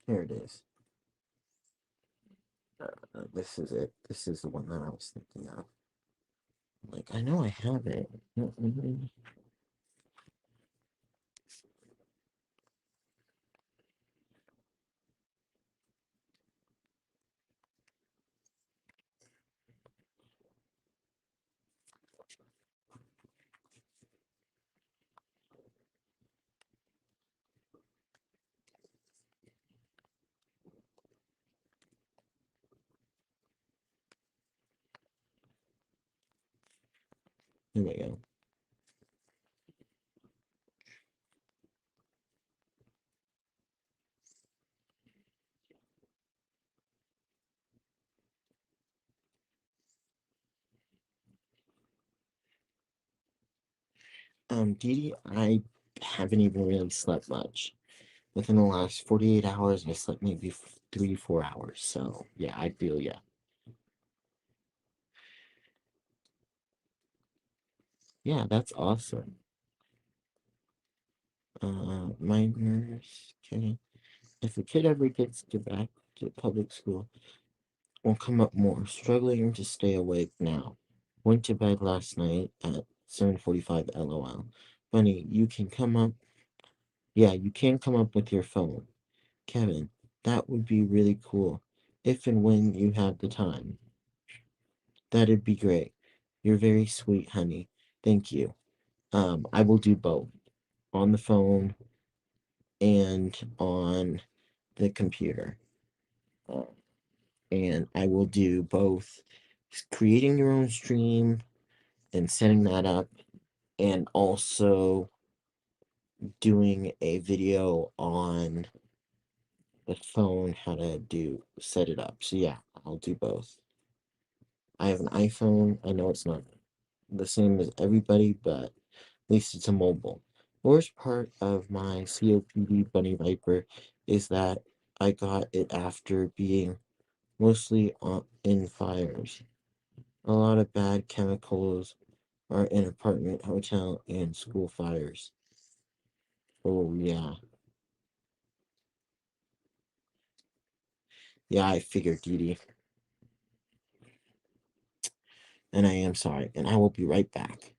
Here it is. This is it. This is the one that I was thinking of. Like, I know I have it. Here we go. Dee Dee, I haven't even really slept much. Within the last 48 hours, I slept maybe 3, 4 hours. So, yeah, I feel ya. Yeah, that's awesome. minors, okay. If a kid ever gets to back to public school, will come up more. Struggling to stay awake now. Went to bed last night at 7:45. LOL. Bunny, you can come up. Yeah, you can come up with your phone. Kevin, that would be really cool. If and when you have the time. That'd be great. You're very sweet, honey. Thank you. I will do both on the phone and on the computer. Uh, and I will do both creating your own stream and setting that up, and also doing a video on the phone how to set it up. So yeah, I'll do both. I have an iPhone. I know it's not the same as everybody, but at least it's a mobile. Worst part of my COPD Bunny Viper is that I got it after being mostly in fires. A lot of bad chemicals are in apartment, hotel, and school fires. Oh yeah. Yeah, I figured, Dee Dee. And I am sorry, and I will be right back.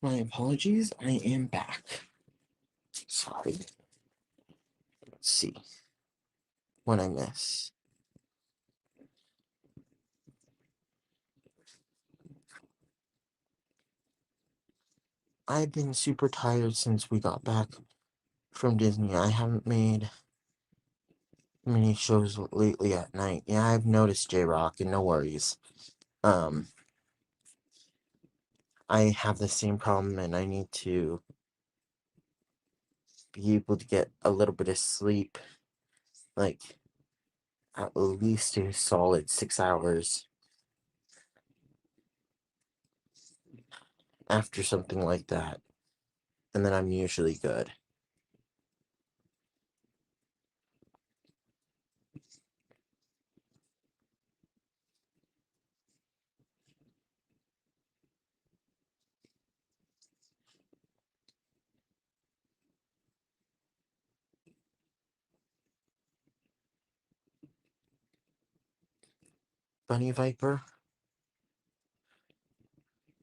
My apologies, I am back. Sorry. Let's see what I miss. I've been super tired since we got back from Disney. I haven't made many shows lately at night. Yeah, I've noticed, J Rock, and no worries. Um, I have the same problem, and I need to be able to get a little bit of sleep, like at least a solid 6 hours after something like that, and then I'm usually good. Bunny Viper,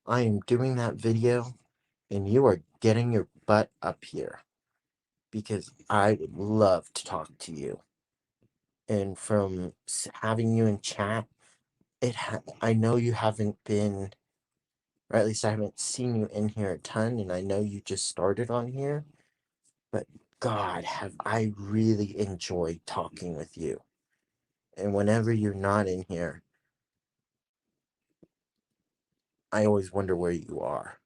I am doing that video, and you are getting your butt up here because I would love to talk to you. And from having you in chat, I know you haven't been, or at least I haven't seen you in here a ton, and I know you just started on here, but God, have I really enjoyed talking with you. And whenever you're not in here, I always wonder where you are.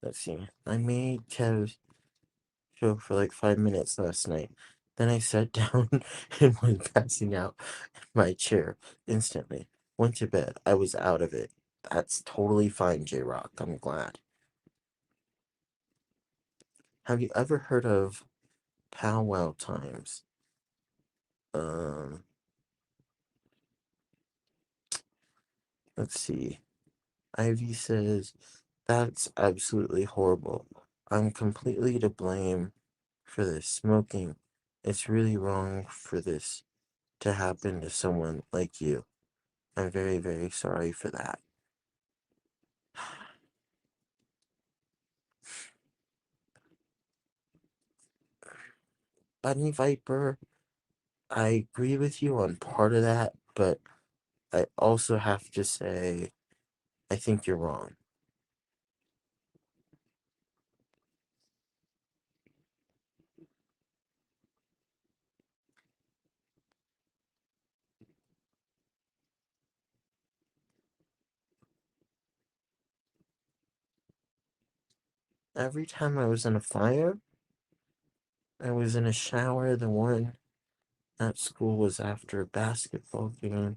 Let's see. I made Kev's show for like 5 minutes last night. Then I sat down and went passing out in my chair instantly. Went to bed. I was out of it. That's totally fine, J Rock. I'm glad. Have you ever heard of powwow times? Um, let's see. Ivy says, that's absolutely horrible. I'm completely to blame for this smoking. It's really wrong for this to happen to someone like you. I'm very, very sorry for that. Bunny Viper, I agree with you on part of that, but I also have to say, I think you're wrong. Every time I was in a fire, I was in a shower. The one at school was after a basketball game.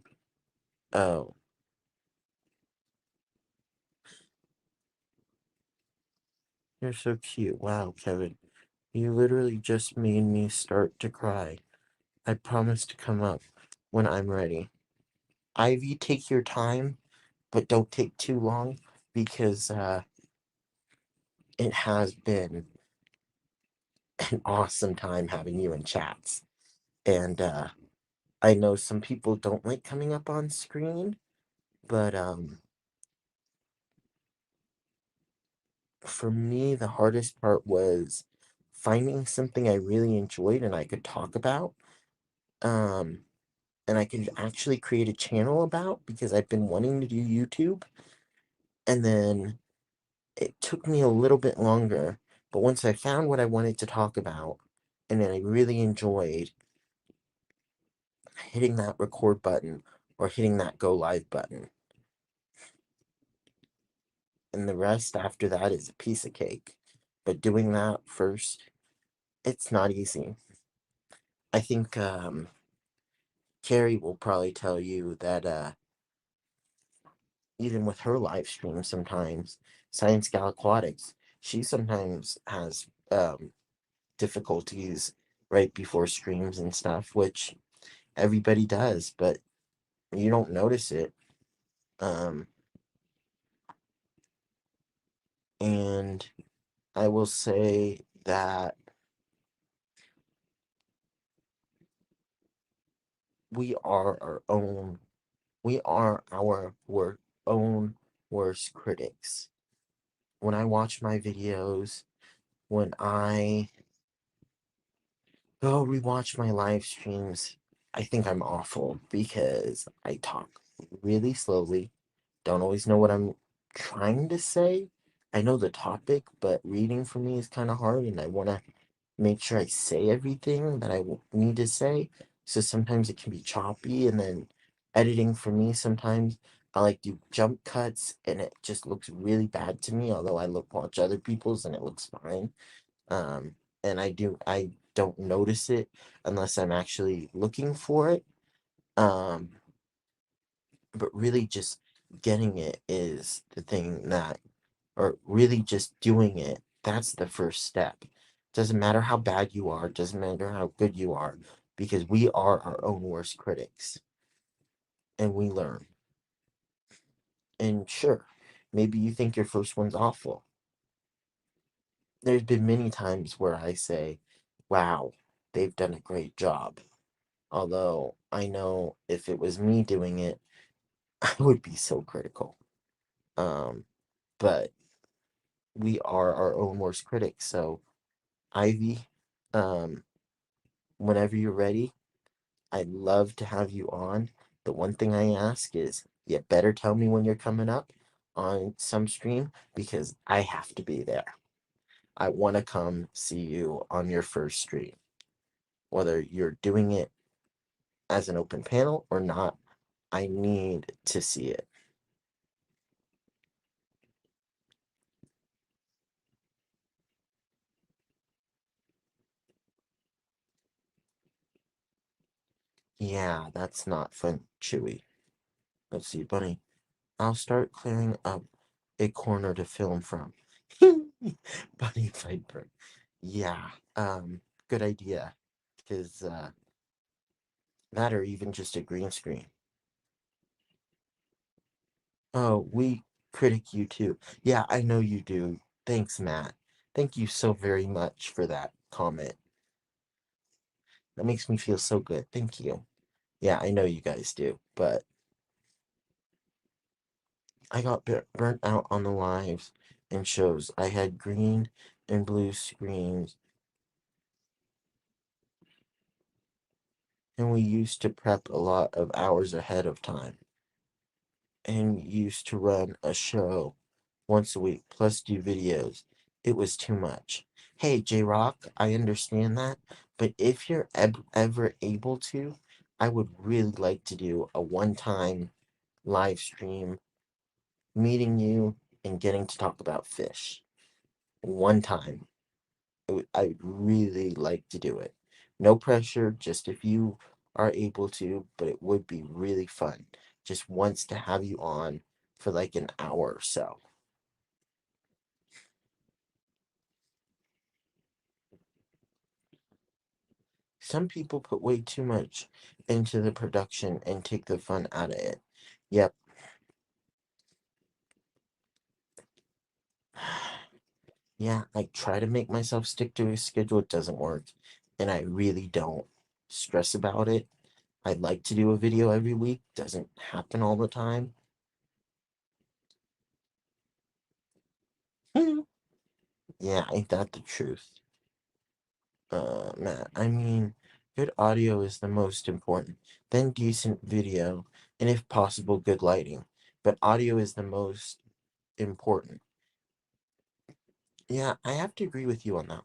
Oh, you're so cute. Wow, Kevin. You literally just made me start to cry. I promise to come up when I'm ready. Ivy, take your time, but don't take too long because it has been an awesome time having you in chats. And I know some people don't like coming up on screen, but for me, the hardest part was finding something I really enjoyed and I could talk about. Um, and I could actually create a channel about because I've been wanting to do YouTube. And then it took me a little bit longer, but once I found what I wanted to talk about, and then I really enjoyed hitting that record button or hitting that go live button. And the rest after that is a piece of cake. But doing that first, it's not easy. I think Carrie will probably tell you that even with her live stream sometimes, Science Gal Aquatics, she sometimes has difficulties right before streams and stuff, which everybody does, but you don't notice it. Um, and I will say that we are our own, we are our own worst critics. When I watch my videos, when I go rewatch my live streams, I think I'm awful because I talk really slowly, don't always know what I'm trying to say. I know the topic, but reading for me is kind of hard, and I want to make sure I say everything that I need to say. So sometimes it can be choppy, and then editing for me sometimes I like do jump cuts, and it just looks really bad to me. Although watch other people's, and it looks fine. And I don't notice it unless I'm actually looking for it. Um, but really just getting it is the thing that, or really just doing it, that's the first step. Doesn't matter how bad you are, doesn't matter how good you are, because we are our own worst critics and we learn. And sure, maybe you think your first one's awful. There's been many times where I say, wow, they've done a great job. Although I know if it was me doing it, I would be so critical. Um, but we are our own worst critics. So, Ivy, um, whenever you're ready, I'd love to have you on. The one thing I ask is, you better tell me when you're coming up. on some stream because I have to be there. I want to come see you on your first stream, whether you're doing it as an open panel or not. I need to see it. Yeah, that's not fun, Chewy. Let's see, Bunny. I'll start clearing up a corner to film from. Bunny Viper. Yeah, good idea. Because that or even just a green screen. Oh, we critic you too. Yeah, I know you do. Thanks, Matt. Thank you so very much for that comment. That makes me feel so good. Thank you. Yeah, I know you guys do, but I got burnt out on the lives and shows. I had green and blue screens, and we used to prep a lot of hours ahead of time and used to run a show once a week plus do videos. It was too much. Hey, J Rock, I understand that, but if you're ever able to, I would really like to do a one time live stream meeting you and getting to talk about fish. One time. I'd really like to do it. No pressure, just if you are able to, but it would be really fun. Just wants to have you on for like an hour or so. Some people put way too much into the production and take the fun out of it. Yep. Yeah, I try to make myself stick to a schedule. It doesn't work. And I really don't stress about it. I'd like to do a video every week. Doesn't happen all the time. Yeah, ain't that the truth? Matt, I mean, good audio is the most important, then decent video, and if possible, good lighting. But audio is the most important. Yeah, I have to agree with you on that.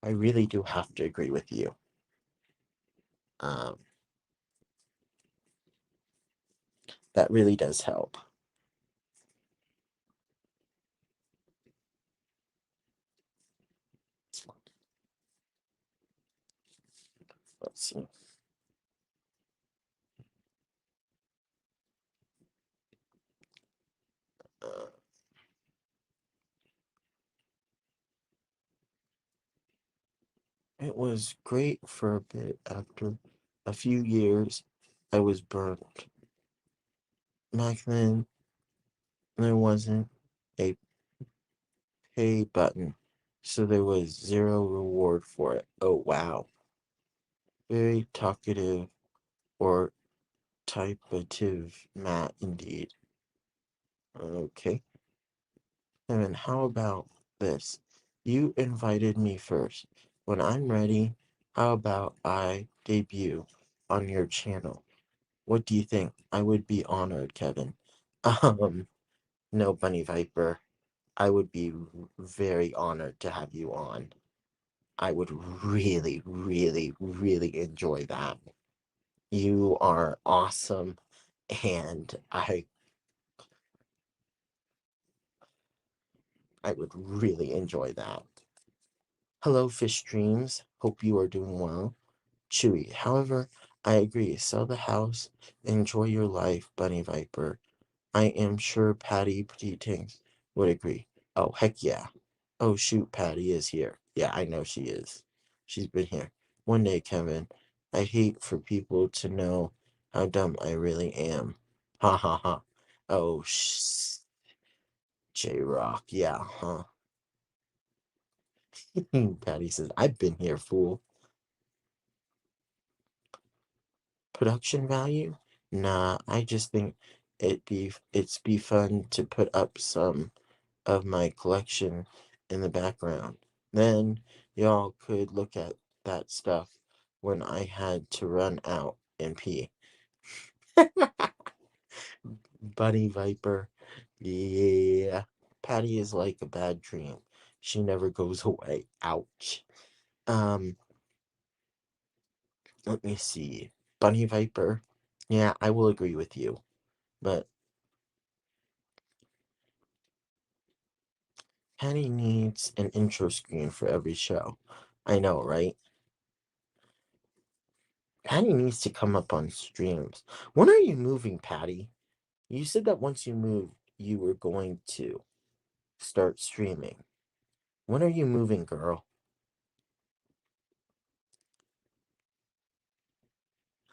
I really do have to agree with you. Um, that really does help. Let's see. Uh, it was great for a bit. After a few years, I was burnt. Back then, there wasn't a pay button, so there was zero reward for it. Oh, wow. Very talkative or typative Matt, indeed. Okay. And then how about this? You invited me first. When I'm ready, how about I debut on your channel? What do you think? I would be honored, Kevin. Um, no, Bunny Viper. I would be very honored to have you on. I would really, really, really enjoy that. You are awesome, and I would really enjoy that. Hello, Fish Dreams. Hope you are doing well. Chewy. However, I agree. Sell the house. Enjoy your life, Bunny Viper. I am sure Patty Petite Tanks would agree. Oh, heck yeah. Oh, shoot, Patty is here. Yeah, I know she is. She's been here. One day, Kevin, I hate for people to know how dumb I really am. Ha ha ha. Oh, J Rock. Yeah, huh? Patty says, I've been here, fool. Production value? Nah, I just think it's be fun to put up some of my collection in the background. Then y'all could look at that stuff when I had to run out and pee. Bunny Viper. Yeah. Patty is like a bad dream. She never goes away. Ouch. Um, let me see. Bunny Viper. Yeah, I will agree with you. But Patty needs an intro screen for every show. I know, right? Patty needs to come up on streams. When are you moving, Patty? You said that once you moved, you were going to start streaming. When are you moving, girl?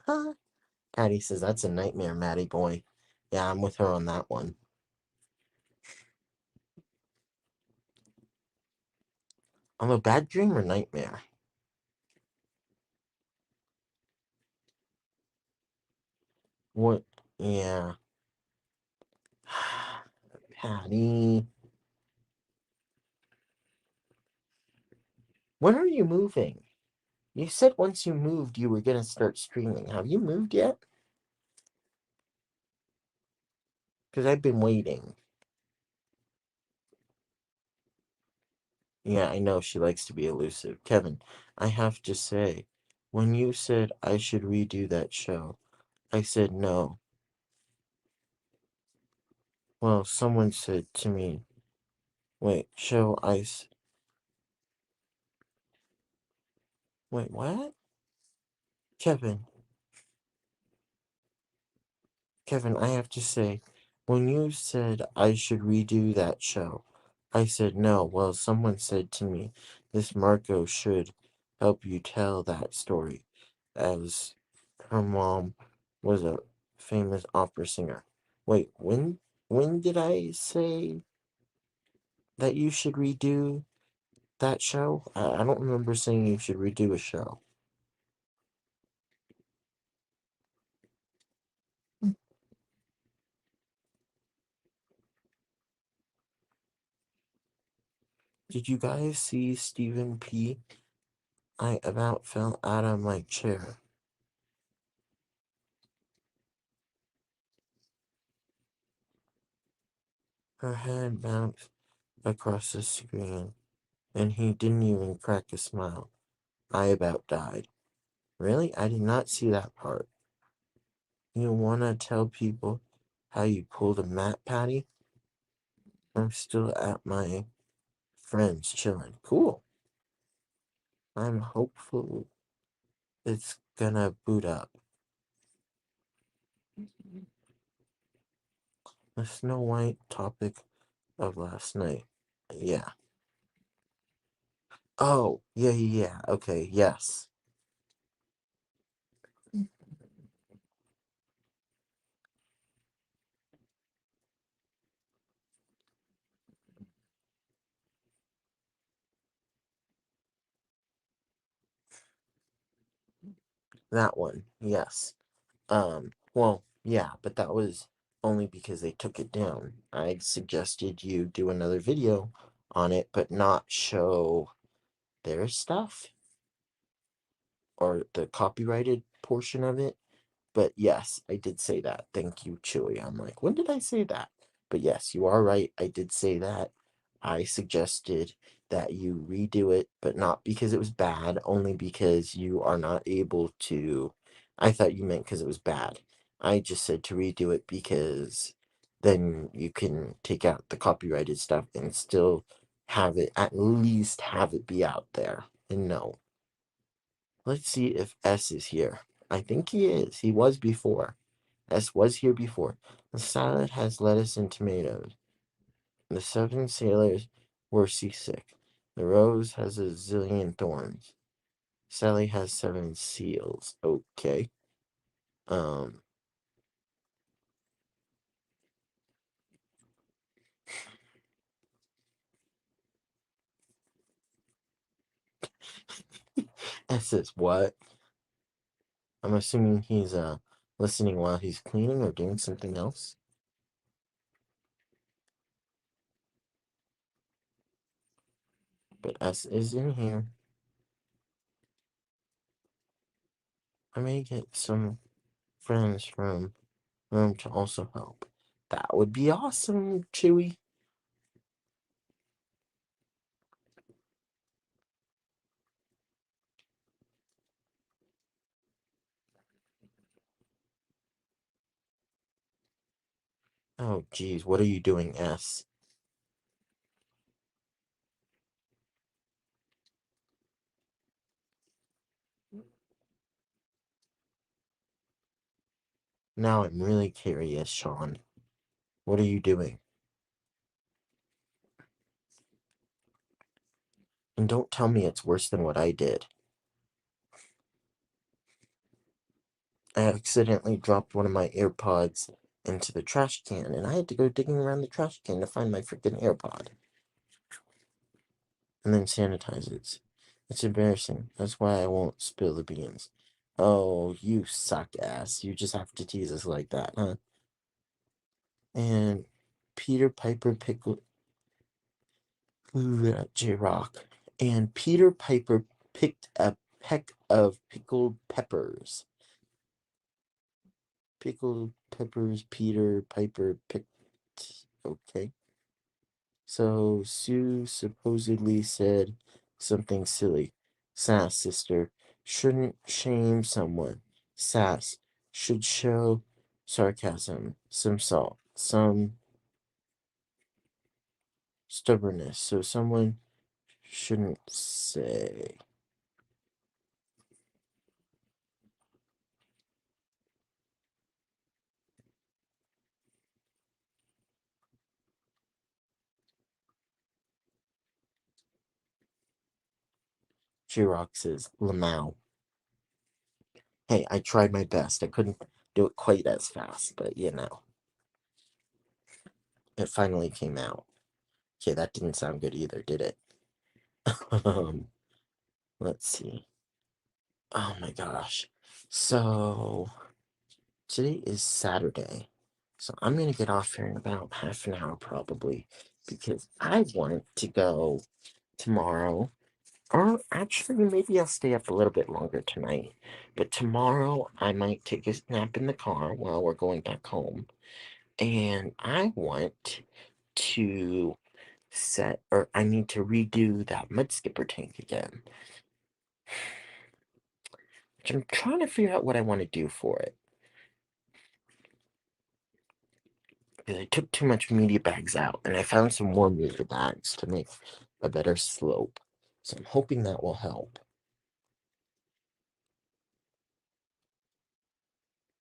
Huh? Patty says that's a nightmare, Maddie boy. Yeah, I'm with her on that one. I'm a bad dream or nightmare? What? Yeah. Patty. When are you moving? You said once you moved, you were going to start streaming. Have you moved yet? Because I've been waiting. Yeah, I know she likes to be elusive. Kevin, I have to say, when you said I should redo that show, I said no. Well, someone said to me, wait, show ice. Wait, what? Kevin, Kevin, I have to say, when you said I should redo that show, I said no. Well, someone said to me, this Marco should help you tell that story, as her mom was a famous opera singer. Wait, when did I say that you should redo that show? I don't remember saying you should redo a show. Did you guys see Stephen P? I about fell out of my chair. Her head bounced across the screen, and he didn't even crack a smile. I about died. Really? I did not see that part. You wanna tell people how you pulled a Matt Patty? I'm still at my friend's chilling. Cool. I'm hopeful it's gonna boot up. The Snow White topic of last night. Yeah. Oh, yeah. Okay, yes. That one, yes. Well, yeah, but that was only because they took it down. I suggested you do another video on it, but not show their stuff or the copyrighted portion of it. But yes, I did say that. Thank you, Chewy. I'm like, when did I say that? But yes, you are right. I did say that. I suggested that you redo it, but not because it was bad, only because you are not able to. I thought you meant because it was bad. I just said to redo it because then you can take out the copyrighted stuff and still have it, at least have it be out there. And no. Let's see if S is here. I think he is. He was before. S was here before. The salad has lettuce and tomatoes. The seven sailors were seasick. The rose has a zillion thorns. Sally has seven seals. Okay. Um, S says what? I'm assuming he's listening while he's cleaning or doing something else. But S is in here. I may get some friends from room to also help. That would be awesome, Chewy. Oh, geez, what are you doing, S? Now I'm really curious, Sean. What are you doing? And don't tell me it's worse than what I did. I accidentally dropped one of my AirPods into the trash can, and I had to go digging around the trash can to find my freaking AirPod. And then sanitize it. It's embarrassing. That's why I won't spill the beans. Oh, you suck ass. You just have to tease us like that, huh? And Peter Piper pickle J Rock. And Peter Piper picked a peck of pickled peppers. Pickled peppers, Peter Piper picked. Okay. So Sue supposedly said something silly. Sass, sister, shouldn't shame someone. Sass should show sarcasm, some salt, some stubbornness. So someone shouldn't say. Jirox says, Lamau. Hey, I tried my best. I couldn't do it quite as fast, but it finally came out. Okay, that didn't sound good either, did it? um, let's see. Oh my gosh. So, today is Saturday. So, I'm going to get off here in about half an hour probably because I want to go tomorrow. Or actually, maybe I'll stay up a little bit longer tonight. But tomorrow, I might take a nap in the car while we're going back home. And I want to I need to redo that mud skipper tank again. Which I'm trying to figure out what I want to do for it. Because I took too much media bags out, and I found some more media bags to make a better slope. So I'm hoping that will help.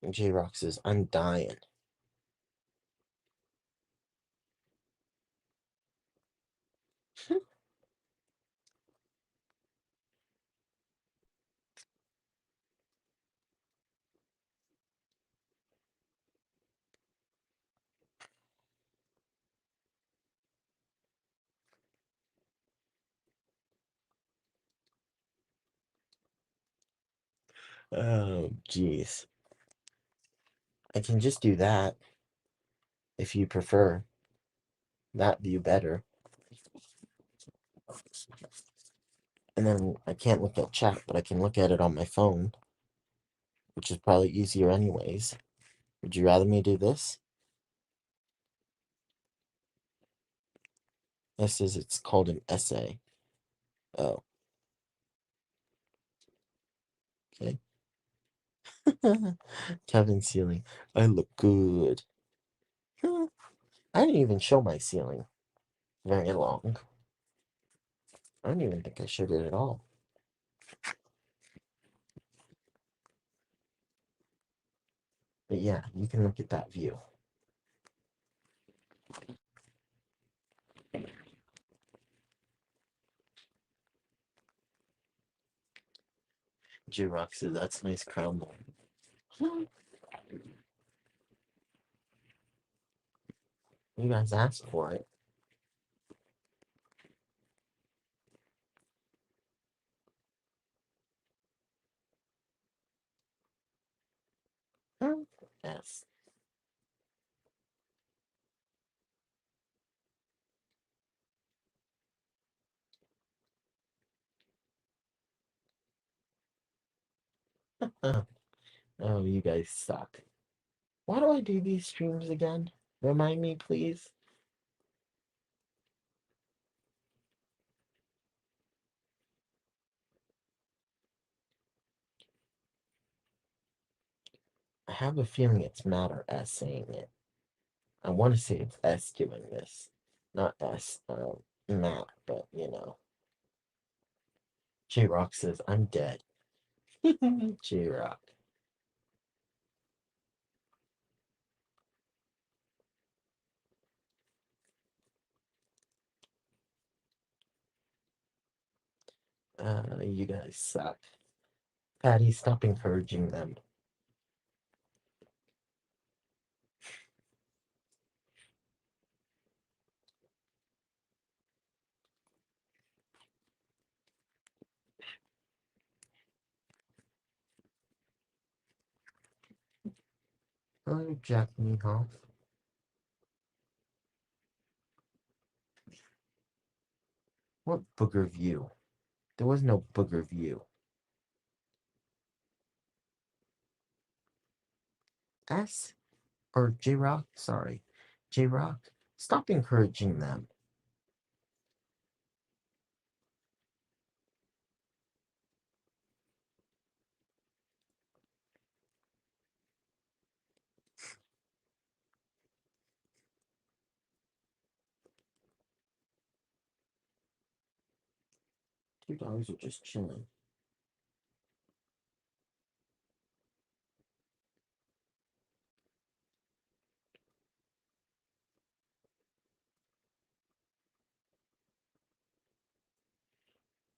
And J Rock says, I'm dying. Oh, jeez. I can just do that if you prefer that view better. And then I can't look at chat, but I can look at it on my phone, which is probably easier anyways. Would you rather me do this? This is it's called an essay. Oh, okay. Kevin ceiling. I look good. I didn't even show my ceiling very long. I don't even think I showed it at all. But yeah, you can look at that view. J-Rock says that's nice crown mold. You guys asked for it. Yes. Oh, you guys suck. Why do I do these streams again? Remind me, please. I have a feeling it's Matt or S saying it. I want to say it's S doing this, not S, Matt, but you know. J Rock says, I'm dead. J Rock. You guys suck. Patty, stop encouraging them. Hello, Jack Mehoff. What booger view? There was no booger view. S? Or J Rock? Sorry. J Rock, stop encouraging them. Two dogs are just chilling.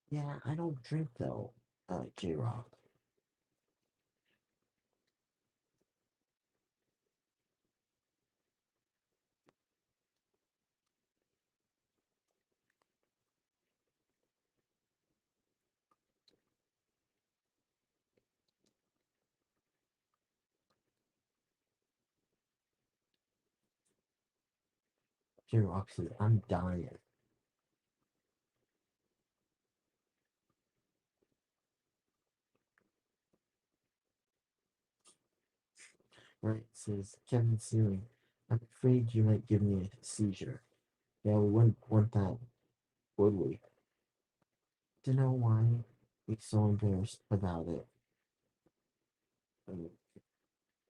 Yeah, I don't drink though, J Rock. J Rock says, I'm dying. Right, says Kevin Sealing. I'm afraid you might give me a seizure. Yeah, we wouldn't want that, would we? To know why we're so embarrassed about it.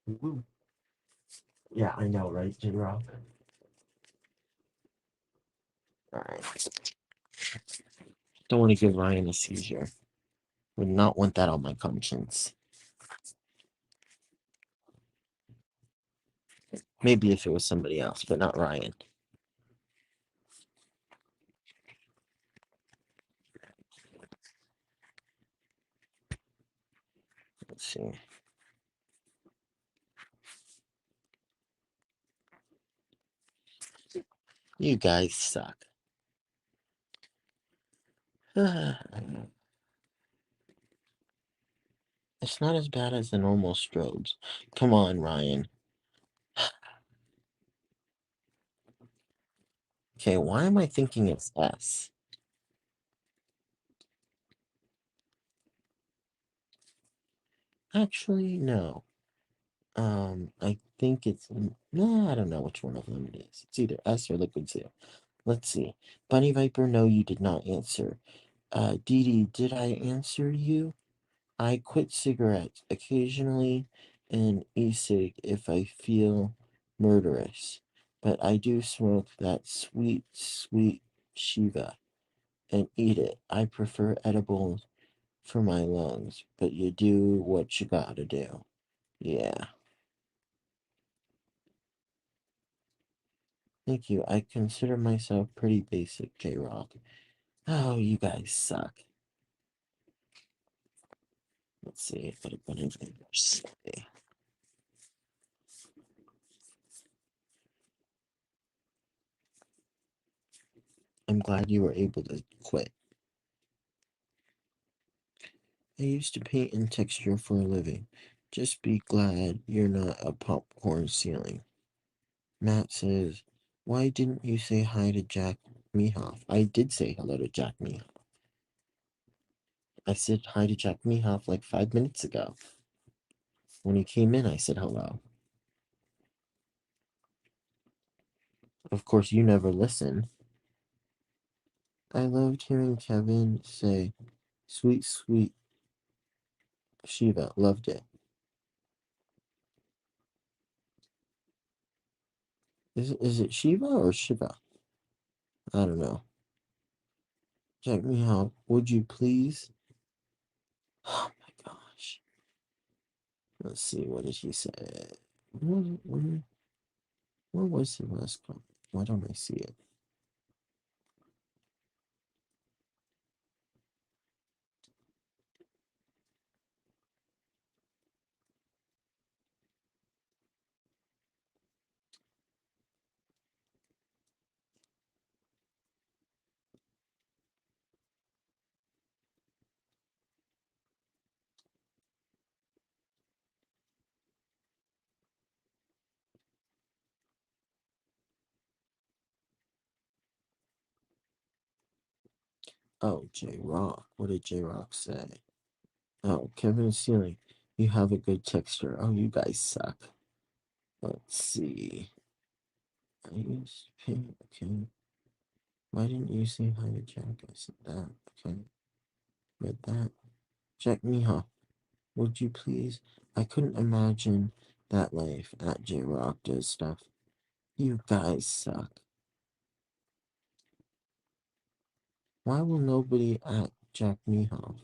Woo. Yeah, I know, right, J Rock? Alright. Don't want to give Ryan a seizure. Would not want that on my conscience. Maybe if it was somebody else, but not Ryan. Let's see. You guys suck. It's not as bad as the normal strobes. Come on, Ryan. Okay, why am I thinking it's S? Actually, no. I think it's no, I don't know which one of them it is. It's either S or Liquid Seal. Let's see. Bunny Viper, no, you did not answer. Dee Dee, did I answer you? I quit cigarettes occasionally and e-cig if I feel murderous, but I do smoke that sweet, sweet Shiva and eat it. I prefer edibles for my lungs, but you do what you gotta do. Yeah. Thank you. I consider myself pretty basic, J Rock. Oh, you guys suck. Let's see if I put anything else. I'm glad you were able to quit. I used to paint and texture for a living. Just be glad you're not a popcorn ceiling. Matt says, why didn't you say hi to Jack Mehoff? I did say hello to Jack Mehoff. I said hi to Jack Mehoff like 5 minutes ago. When he came in, I said hello. Of course, you never listen. I loved hearing Kevin say, "Sweet, sweet Shiva." Loved it. Is it Shiva or Shiva? I don't know. Check me out. Would you please? Oh my gosh. Let's see. What did he say? Where was the last comment? Why don't I see it? Oh, J Rock. What did J Rock say? Oh, Kevin Sealing. You have a good texture. Oh, you guys suck. Let's see. I used to pay. Okay. Why didn't you say hi to Jack? I said that. Okay. Read that. Jack Miha, would you please? I couldn't imagine that life at J Rock does stuff. You guys suck. Why will nobody at Jack Miha?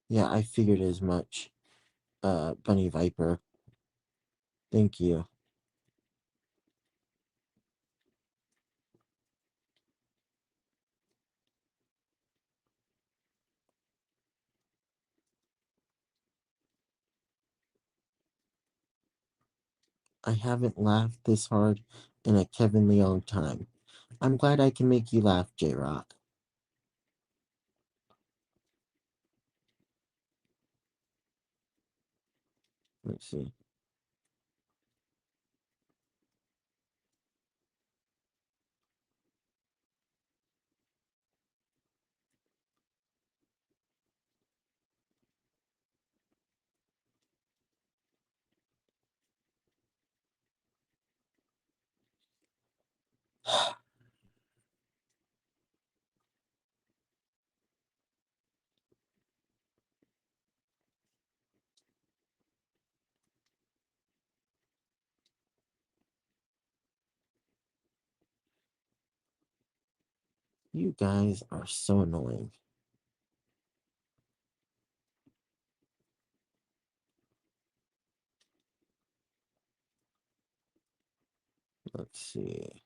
Yeah, I figured as much. Bunny Viper. Thank you. I haven't laughed this hard in a Kevin Leong time. I'm glad I can make you laugh, J Rock. Let's see. You guys are so annoying. Let's see.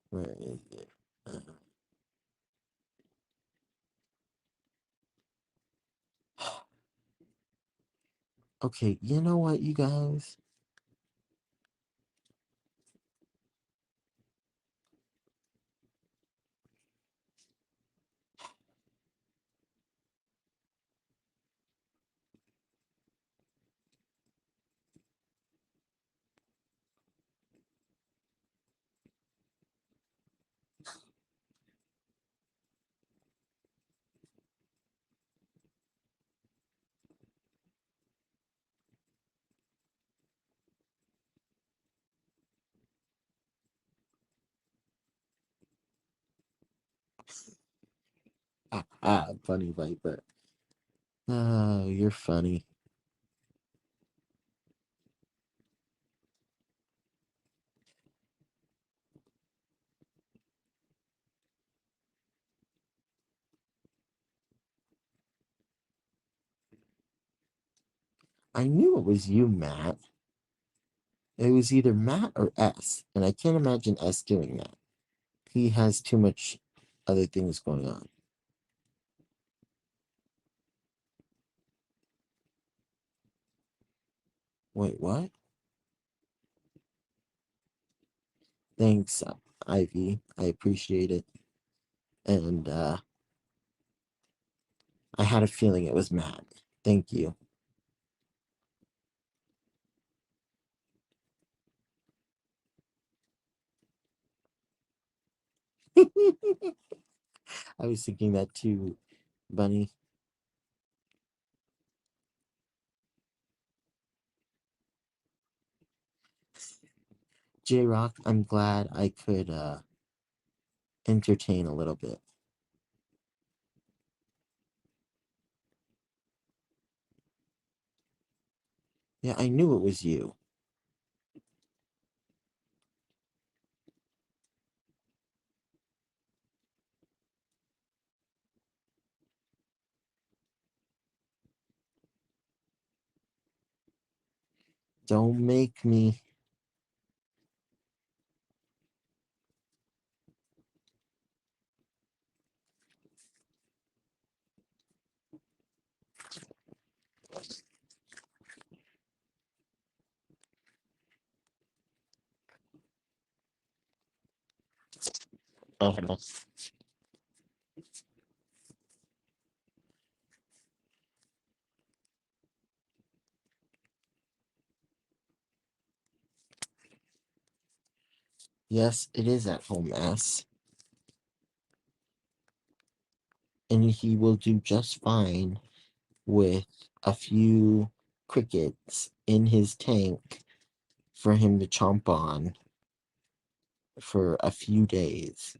Where is it? Okay, you know what, you guys? Funny Viper. Oh, you're funny. I knew it was you, Matt. It was either Matt or S, and I can't imagine S doing that. He has too much other things going on. Wait, what? Thanks. Ivy. I appreciate it. And I had a feeling it was Matt. Thank you. I was thinking that too, Bunny. J Rock, I'm glad I could entertain a little bit. Yeah, I knew it was you. Don't make me. Oh, yes, it is at home, Mass. And he will do just fine with a few crickets in his tank for him to chomp on for a few days.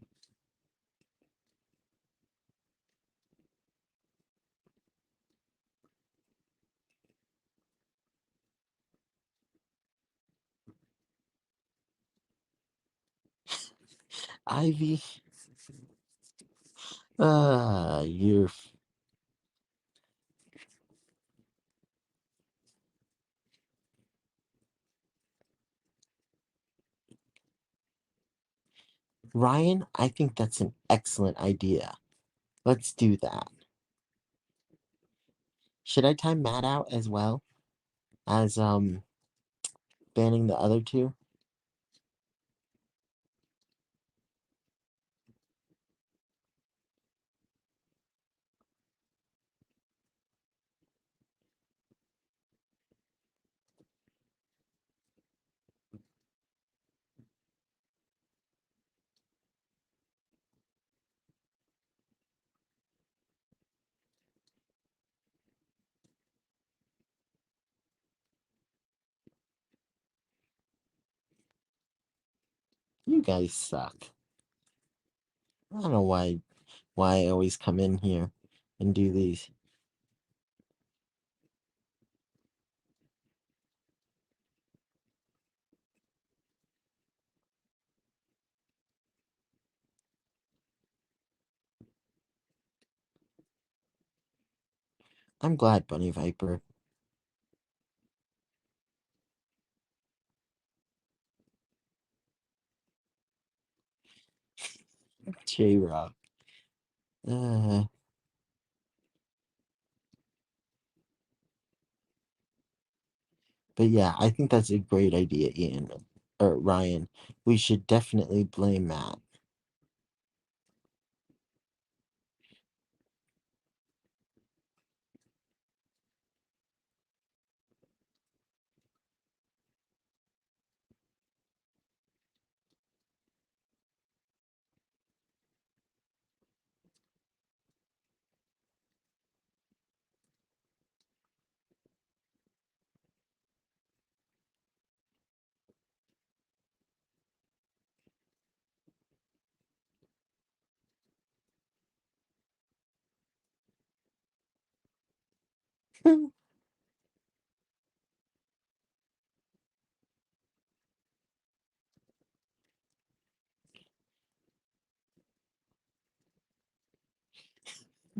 Ivy, you're Ryan. I think that's an excellent idea. Let's do that. Should I time Matt out as well as banning the other two? You guys suck. I don't know why I always come in here and do these. I'm glad, Bunny Viper. J Rock. Uh, but yeah, I think that's a great idea, Ian. Or Ryan. We should definitely blame Matt.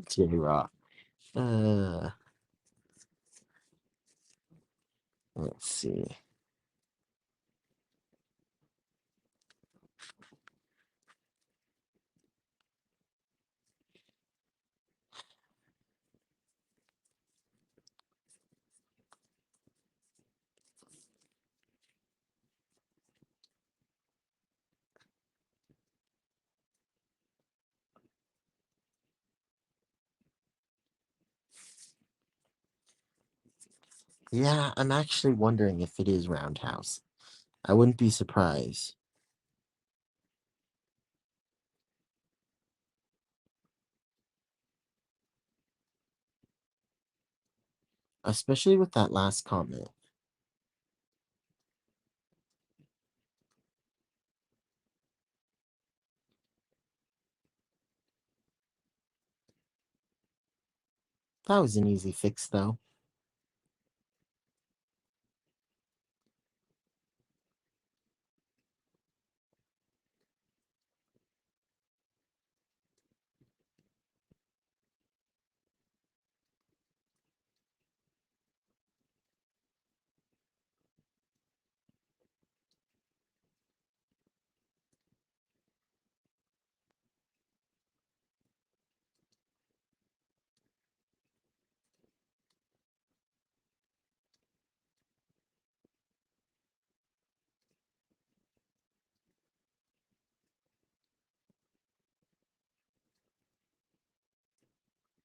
J Rock. Uh, let's see. Yeah, I'm actually wondering if it is Roundhouse. I wouldn't be surprised, especially with that last comment. That was an easy fix, though.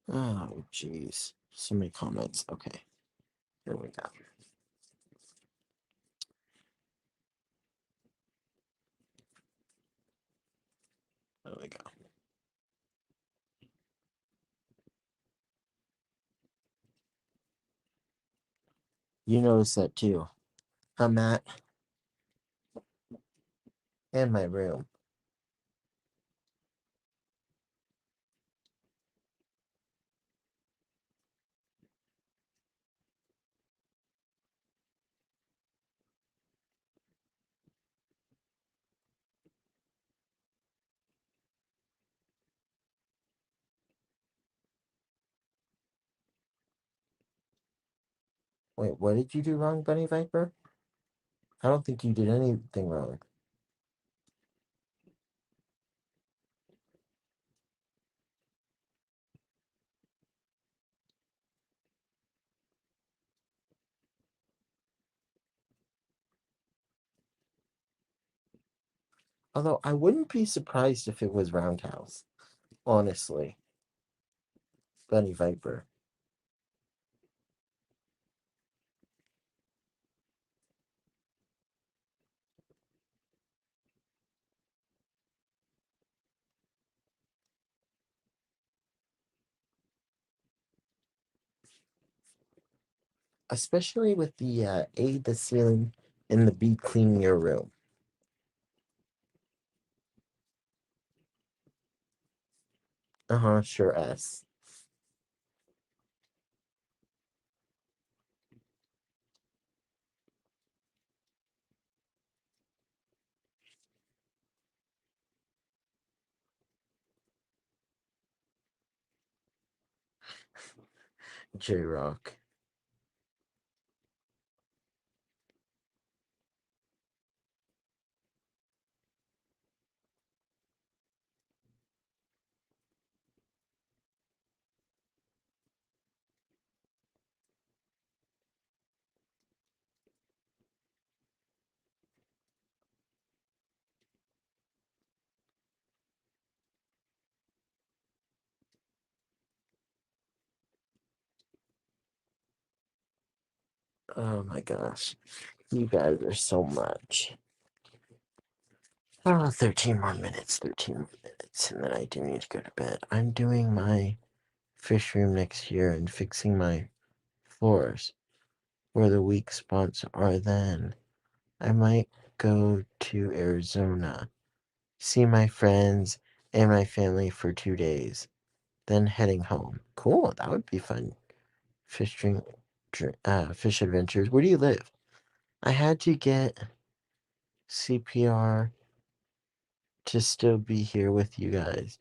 Oh, jeez. So many comments. Okay, here we go. There we go. You notice that too. I'm at in my room. Wait, what did you do wrong, Bunny Viper? I don't think you did anything wrong. Although I wouldn't be surprised if it was Roundhouse, honestly. Bunny Viper. Especially with the A, the ceiling, and the B, clean your room. Uh-huh, sure S. J-Rock. Oh my gosh. You guys are so much. Oh, 13 more minutes, 13 more minutes, and then I do need to go to bed. I'm doing my fish room next year and fixing my floors where the weak spots are then. I might go to Arizona, see my friends and my family for 2 days, then heading home. Cool, that would be fun. Fish adventures. Where do you live? I had to get CPR to still be here with you guys.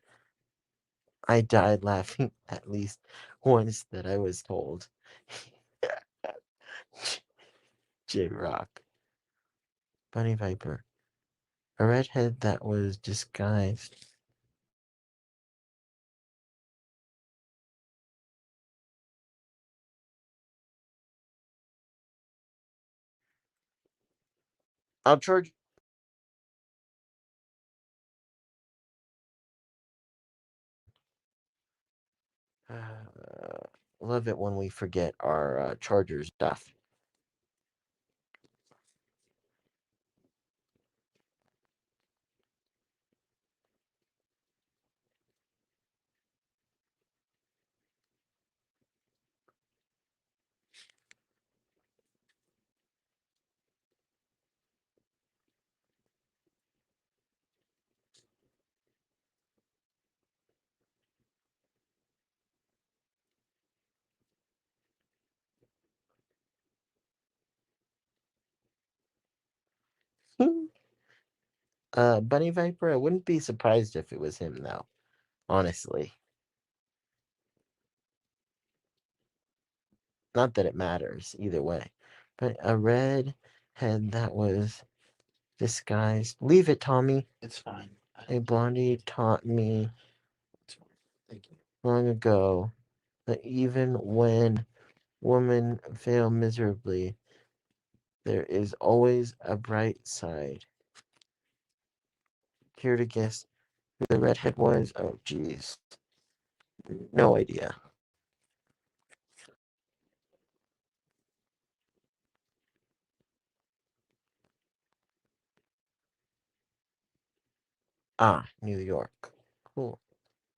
I died laughing at least once that I was told. J Rock. Bunny Viper. A redhead that was disguised. I'll charge. Love it when we forget our charger stuff. Bunny Viper, I wouldn't be surprised if it was him, though. Honestly. Not that it matters either way. But a red head that was disguised. Leave it, Tommy. It's fine. A blondie taught me Thank you. long ago that even when women fail miserably, there is always a bright side. Here to guess who the redhead was? Oh, jeez. No idea. Ah, New York. Cool.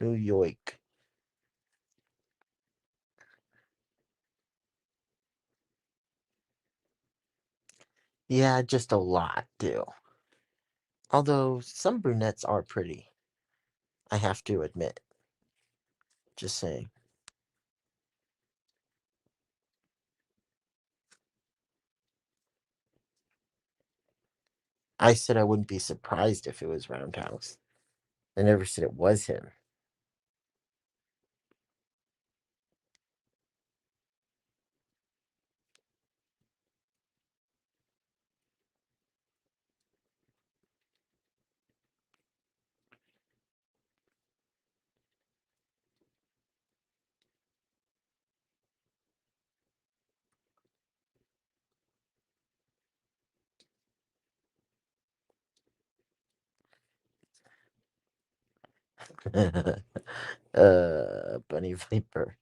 New York. Yeah, just a lot, too. Although some brunettes are pretty, I have to admit. Just saying. I said I wouldn't be surprised if it was Roundhouse. I never said it was him. Bunny Viper.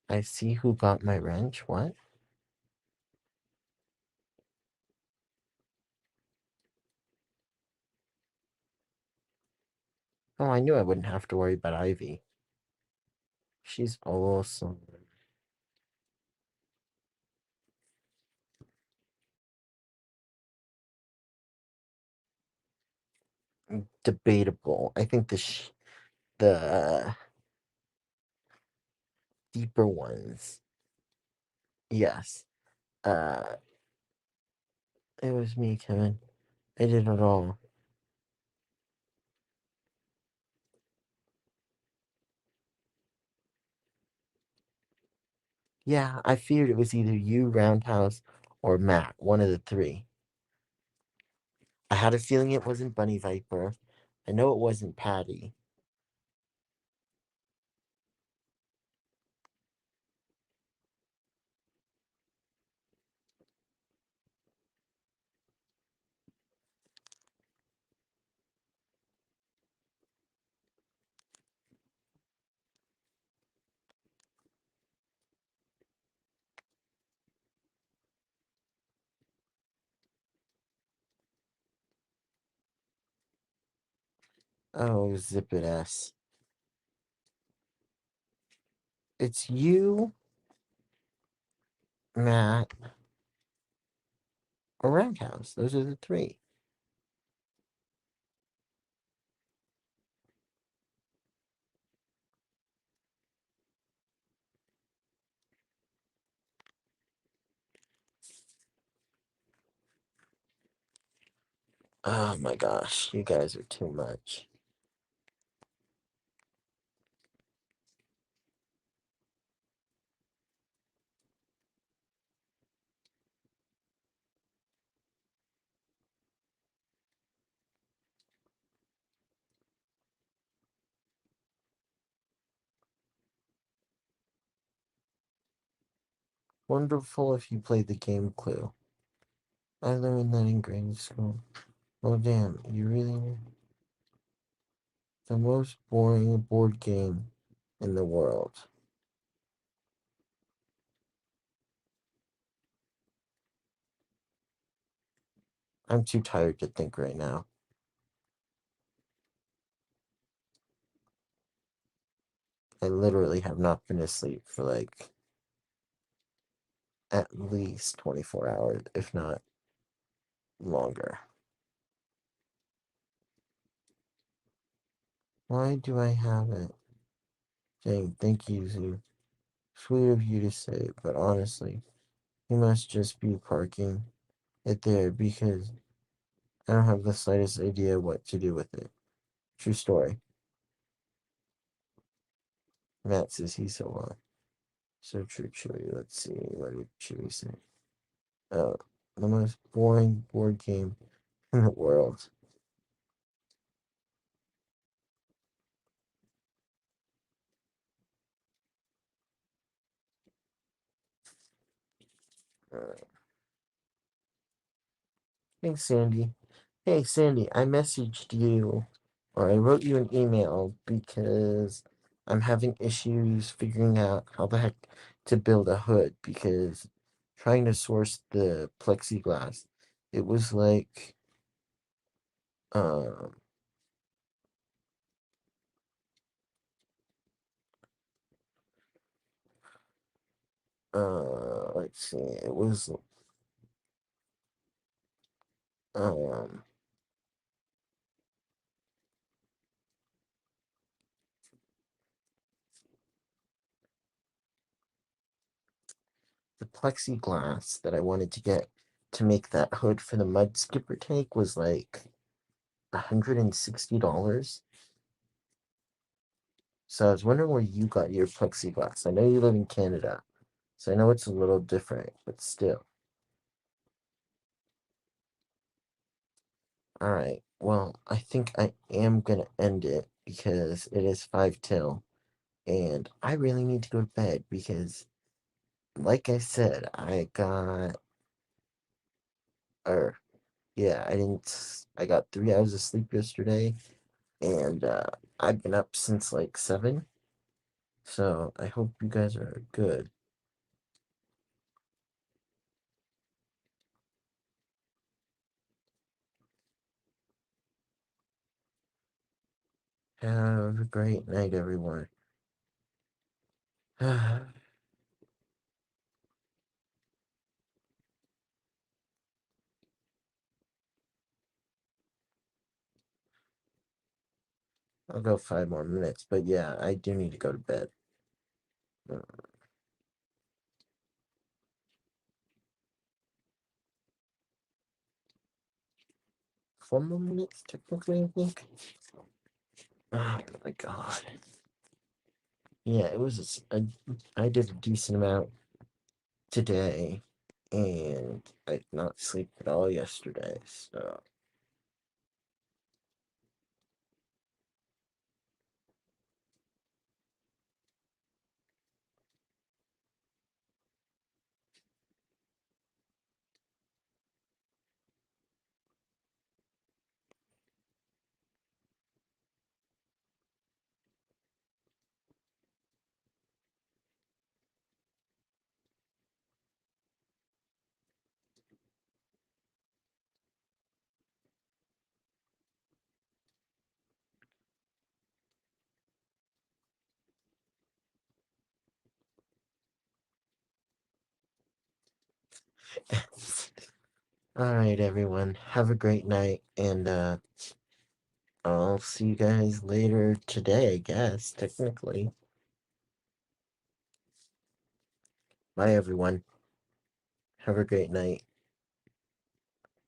I see who got my wrench. What? Oh, I knew I wouldn't have to worry about Ivy. She's awesome. Debatable. I think the deeper ones. Yes. Uh, it was me, Kevin. I did it all. Yeah, I feared it was either you, Roundhouse, or Matt. One of the three. I had a feeling it wasn't Bunny Viper. I know it wasn't Patty. Oh, zip it S. It's you, Matt, or Roundhouse. Those are the three. Oh my gosh, you guys are too much. Wonderful if you played the game Clue. I learned that in grade school. Oh damn, you really the most boring board game in the world. I'm too tired to think right now. I literally have not been asleep for like at least 24 hours, if not longer. Why do I have it? Dang, thank you, Zoo. Sweet of you to say, but honestly, he must just be parking it there because I don't have the slightest idea what to do with it. True story. Matt says he's so wrong. So true, Chewy. Let's see. What did Chewy say? Oh, the most boring board game in the world. Thanks, Sandy. Hey, Sandy, I messaged you, or I wrote you an email because I'm having issues figuring out how the heck to build a hood because trying to source the plexiglass, it was like, um, let's see, it was, um, the plexiglass that I wanted to get to make that hood for the mud skipper tank was like $160. So I was wondering where you got your plexiglass. I know you live in Canada, so I know it's a little different, but still. All right. Well, I think I am gonna end it because it is 5 till, and I really need to go to bed because, like I said, or yeah, I didn't. I got 3 hours of sleep yesterday, and I've been up since like 7. So I hope you guys are good. Have a great night, everyone. I'll go 5 more minutes, but yeah, I do need to go to bed. Uh, 4 more minutes, technically, I think. Oh my god. Yeah, it was. I did a decent amount today, and I did not sleep at all yesterday. So all right, everyone. Have a great night, and I'll see you guys later today. I guess technically. Bye, everyone. Have a great night.